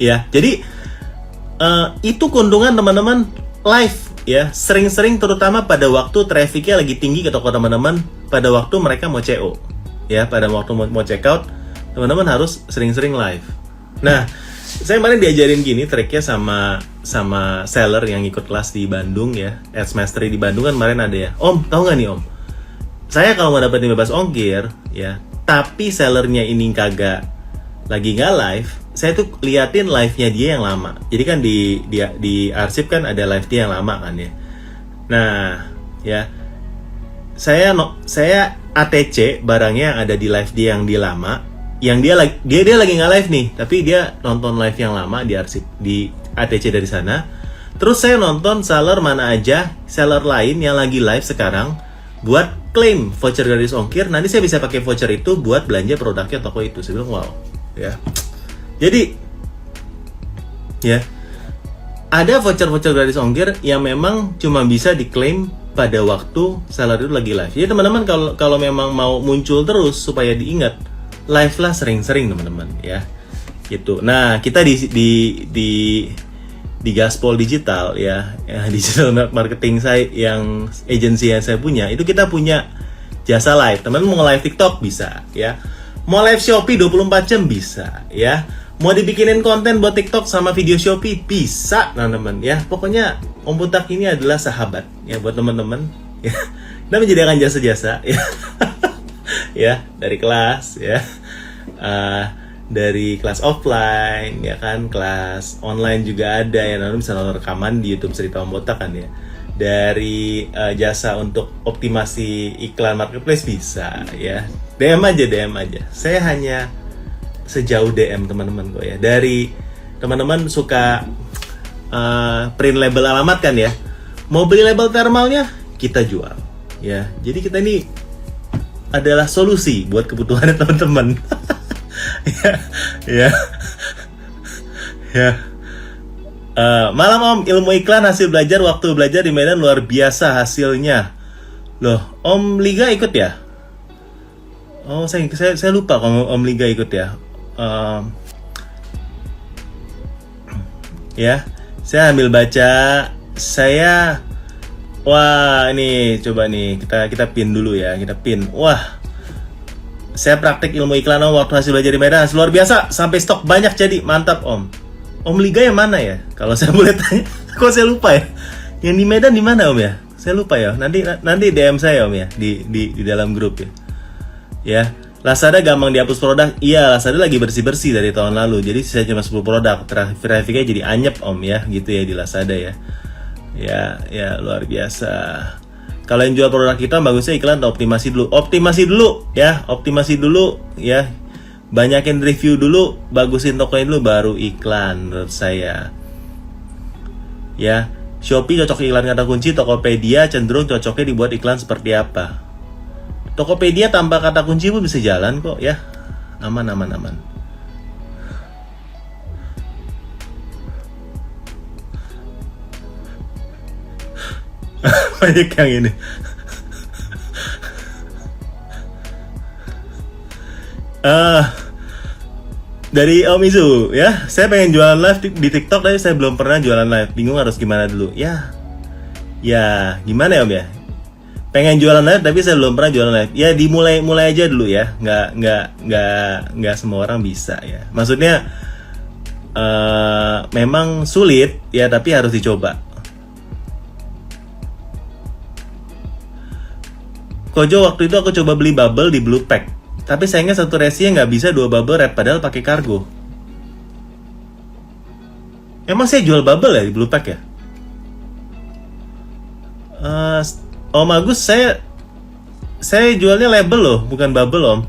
Ya, jadi itu keuntungan teman-teman live. Ya, sering-sering terutama pada waktu trafficnya lagi tinggi ke toko teman-teman, pada waktu mereka mau CO. ya pada waktu mau check out, teman-teman harus sering-sering live. Nah, saya kemarin diajarin gini triknya sama seller yang ikut kelas di Bandung ya, Ads Mastery di Bandung kan kemarin ada ya. Om, tahu nggak nih Om? Saya kalau mau dapetin bebas ongkir ya, tapi sellernya ini kagak lagi nggak live, saya tuh liatin live-nya dia yang lama. Jadi kan di arsip kan ada live dia yang lama kan ya. Nah, ya saya ATC barangnya yang ada di live dia yang di lama, yang dia lagi nggak live nih, tapi dia nonton live yang lama di arsip di ATC dari sana. Terus saya nonton seller mana aja, seller lain yang lagi live sekarang buat klaim voucher gratis ongkir. Nanti saya bisa pakai voucher itu buat belanja produknya toko itu. Saya bilang wow, ya. Jadi ya ada voucher gratis ongkir yang memang cuma bisa diklaim pada waktu seller itu lagi live. Jadi teman-teman kalau memang mau muncul terus supaya diingat, live lah sering-sering teman-teman ya. Gitu. Nah, kita di Gaspol Digital ya, digital marketing saya yang agensi yang saya punya, itu kita punya jasa live. Teman-teman mau live TikTok bisa ya. Mau live Shopee 24 jam bisa ya. Mau dibikinin konten buat TikTok sama video Shopee bisa, teman-teman ya. Pokoknya Om Botak ini adalah sahabat ya buat teman-teman ya. Kita menyediakan jasa-jasa ya. Ya, dari kelas ya. Dari kelas offline ya kan, kelas online juga ada ya, nanti bisa nonton rekaman di YouTube Cerita Om Botak kan ya. Dari jasa untuk optimasi iklan marketplace bisa ya. DM aja. Saya hanya sejauh DM teman-teman kok ya. Dari teman-teman suka print label alamat kan ya, mau beli label thermalnya kita jual ya. Jadi kita ini adalah solusi buat kebutuhan teman-teman. ya. Malam Om, ilmu iklan hasil belajar waktu belajar di Medan luar biasa hasilnya. Loh, Om Liga ikut ya? Oh, saya lupa kalau Om Liga ikut ya. Ya, saya ambil baca. Wah, ini coba nih kita pin dulu ya, kita pin. Wah, saya praktek ilmu iklan Om waktu hasil belajar di Medan, luar biasa, sampai stok banyak jadi, mantap Om. Om Liga yang mana ya? Kalau saya boleh tanya, kok saya lupa ya? Yang di Medan di mana Om ya? Saya lupa ya. Nanti DM saya Om ya di dalam grup ya. Ya, Lazada gampang dihapus produk. Iya, Lazada lagi bersih-bersih dari tahun lalu. Jadi saya cuma 10 produk. Trafficnya jadi anyep Om ya, gitu ya di Lazada ya. Ya luar biasa. Kalau yang jual produk kita bagusnya iklan atau optimasi dulu. Optimasi dulu ya. Banyakin review dulu, bagusin tokonya dulu baru iklan menurut saya. Ya, Shopee cocok iklan kata kunci, Tokopedia cenderung cocoknya dibuat iklan seperti apa? Tokopedia tanpa kata kunci pun bisa jalan kok ya. Aman. Banyak yang ini. Dari Om Izu ya, saya pengen jualan live di TikTok tapi saya belum pernah jualan live, bingung harus gimana dulu ya gimana ya Om ya, pengen jualan live tapi saya belum pernah jualan live ya, dimulai aja dulu ya, nggak semua orang bisa ya, maksudnya memang sulit ya tapi harus dicoba. Kojo, waktu itu aku coba beli bubble di Blue Pack, tapi sayangnya satu resinya nggak bisa 2 bubble wrap padahal pakai kargo. Emang saya jual bubble ya di Blue Pack ya? Om Agus, saya jualnya label loh, bukan bubble Om.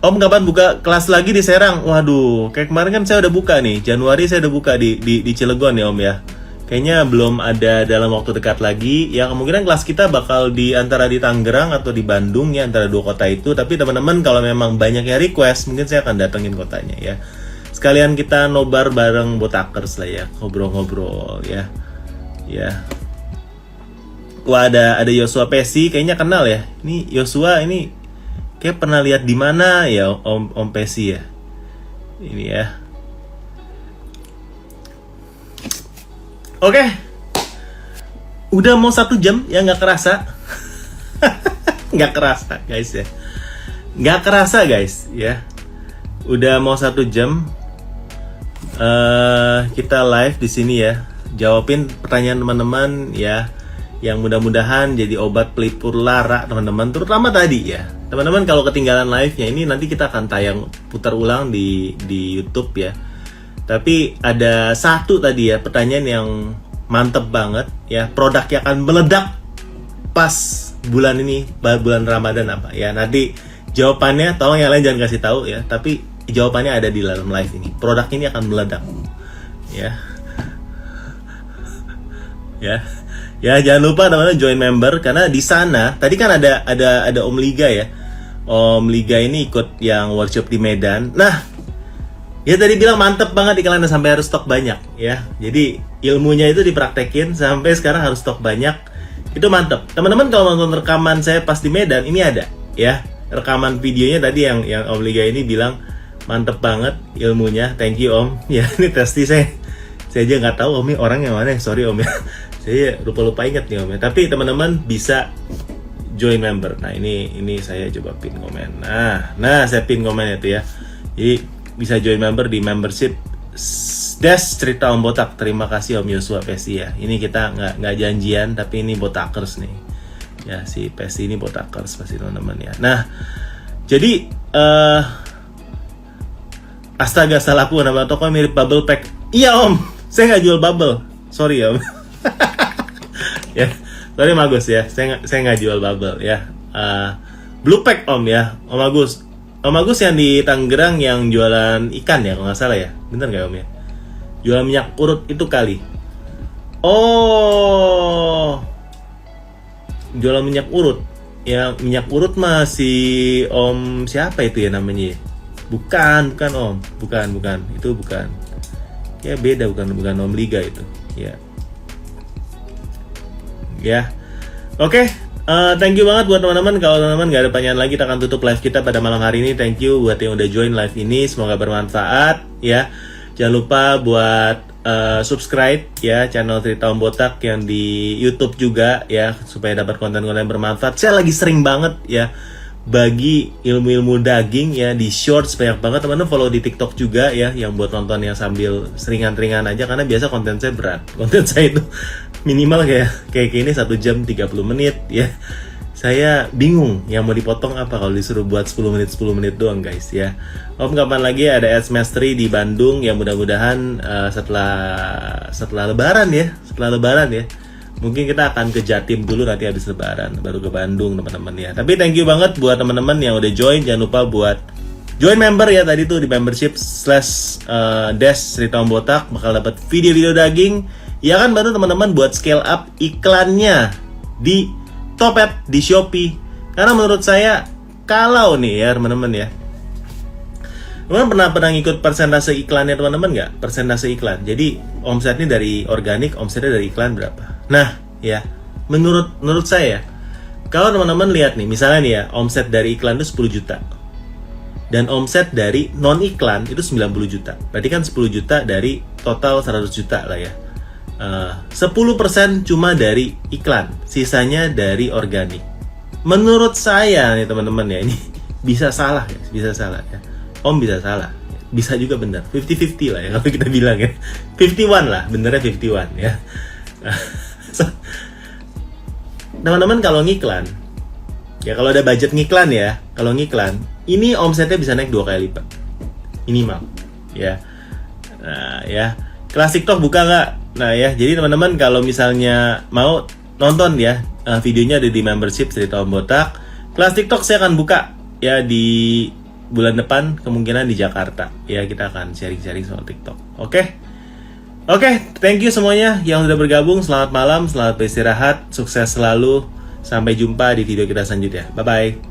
Om kapan buka kelas lagi di Serang? Waduh, kayak kemarin kan saya udah buka nih, Januari saya udah buka di Cilegon ya Om ya. Kayaknya belum ada dalam waktu dekat lagi. Ya kemungkinan kelas kita bakal antara di Tangerang atau di Bandung ya, antara 2 kota itu. Tapi teman-teman kalau memang banyak yang request, mungkin saya akan datengin kotanya ya. Sekalian kita nobar bareng Botakers lah ya, ngobrol-ngobrol ya. Ya. Wah, ada Yosua Pesi, kayaknya kenal ya. Ini Yosua ini kayak pernah lihat di mana ya Om Pesi ya. Ini ya. Oke, udah mau 1 jam ya, nggak kerasa. Nggak kerasa guys ya. Nggak kerasa guys ya. Udah mau 1 jam kita live di sini ya. Jawabin pertanyaan teman-teman ya. Yang mudah-mudahan jadi obat pelipur lara teman-teman. Terutama tadi ya. Teman-teman kalau ketinggalan live-nya ini nanti kita akan tayang putar ulang di YouTube ya. Tapi ada satu tadi ya pertanyaan yang mantep banget ya. Produk yang akan meledak pas bulan ini, bulan Ramadan apa ya. Nanti jawabannya tolong yang lain jangan kasih tahu ya. Tapi jawabannya ada di dalam live ini. Produk ini akan meledak ya. Ya jangan lupa teman-teman join member karena di sana tadi kan ada Om Liga ya. Om Liga ini ikut yang workshop di Medan. Nah, ya tadi bilang mantep banget iklannya sampai harus stok banyak ya. Jadi ilmunya itu dipraktekin sampai sekarang harus stok banyak. Itu mantep. Teman-teman kalau nonton rekaman saya pas di Medan ini ada ya. Rekaman videonya tadi yang Om Liga ini bilang mantep banget ilmunya. Thank you Om. Ya ini testi saya aja nggak tahu Om ini orang yang mana. Sorry Om ya. Saya lupa inget nih Om ya. Tapi teman-teman bisa join member. Nah ini saya coba pin komen. Nah saya pin komen itu ya. Jadi bisa join member di membership Dash Cerita Om Botak. Terima kasih Om Yosua Pesi ya. Ini kita nggak janjian tapi ini botakers nih. Ya si Pesi ini botakers pasti teman-teman ya. Nah jadi astaga salahku nama toko mirip bubble pack. Iya Om, saya nggak jual bubble. Sorry Om. Ya, sorry Magus ya. Saya nggak jual bubble ya. Blue pack Om ya, Om Agus. Om Agus yang di Tangerang yang jualan ikan ya, kalau nggak salah ya. Bener nggak Om ya? Jualan minyak urut itu kali. Oh, jualan minyak urut. Ya minyak urut masih Om siapa itu ya namanya? Bukan Om. Bukan. Itu bukan. Ya beda bukan Om Liga itu. Ya. Oke. Thank you banget buat teman-teman. Kalau teman-teman nggak ada pertanyaan lagi, kita akan tutup live kita pada malam hari ini. Thank you buat yang udah join live ini. Semoga bermanfaat ya. Jangan lupa buat subscribe ya channel Cerita Om Botak yang di YouTube juga ya supaya dapat konten-konten bermanfaat. Saya lagi sering banget ya bagi ilmu-ilmu daging ya di shorts banyak banget. Teman-teman follow di TikTok juga ya yang buat nonton yang sambil seringan-ringan aja karena biasa konten saya berat. Konten saya itu minimal kayak gini 1 jam 30 menit ya. Saya bingung yang mau dipotong apa kalau disuruh buat 10 menit doang guys ya. Om kapan lagi ada Ads Mastery di Bandung yang mudah-mudahan setelah lebaran ya. Mungkin kita akan ke Jatim dulu nanti habis lebaran baru ke Bandung teman-teman ya. Tapi thank you banget buat teman-teman yang udah join. Jangan lupa buat join member ya tadi tuh di membership /dash Cerita Om Botak bakal dapat video-video daging. Ya kan baru teman-teman buat scale up iklannya di Topet di Shopee. Karena menurut saya kalau nih ya teman-teman ya. Teman-teman pernah ngikut persentase iklannya teman-teman nggak? Persentase iklan. Jadi omsetnya dari organik, omsetnya dari iklan berapa? Nah ya menurut saya kalau teman-teman lihat nih misalnya nih ya omset dari iklan itu 10 juta. Dan omset dari non iklan itu 90 juta. Berarti kan 10 juta dari total 100 juta lah ya. 10% cuma dari iklan, sisanya dari organik. Menurut saya nih teman-teman ya ini bisa salah guys, bisa salah ya. Om bisa salah, bisa juga benar. 50-50 lah ya kalau kita bilang ya. 51 lah, benernya 51 ya. Teman-teman kalau ngiklan, ya kalau ada budget ngiklan ya, kalau ngiklan, ini omsetnya bisa naik 2 kali lipat minimal ya. Nah ya, kelas TikTok buka nggak? Nah ya, jadi teman-teman kalau misalnya mau nonton ya videonya ada di membership Cerita Om Botak. Kelas TikTok saya akan buka ya di bulan depan kemungkinan di Jakarta. Ya kita akan sharing-sharing soal TikTok. Oke, thank you semuanya yang sudah bergabung. Selamat malam, selamat beristirahat, sukses selalu. Sampai jumpa di video kita selanjutnya. Bye bye.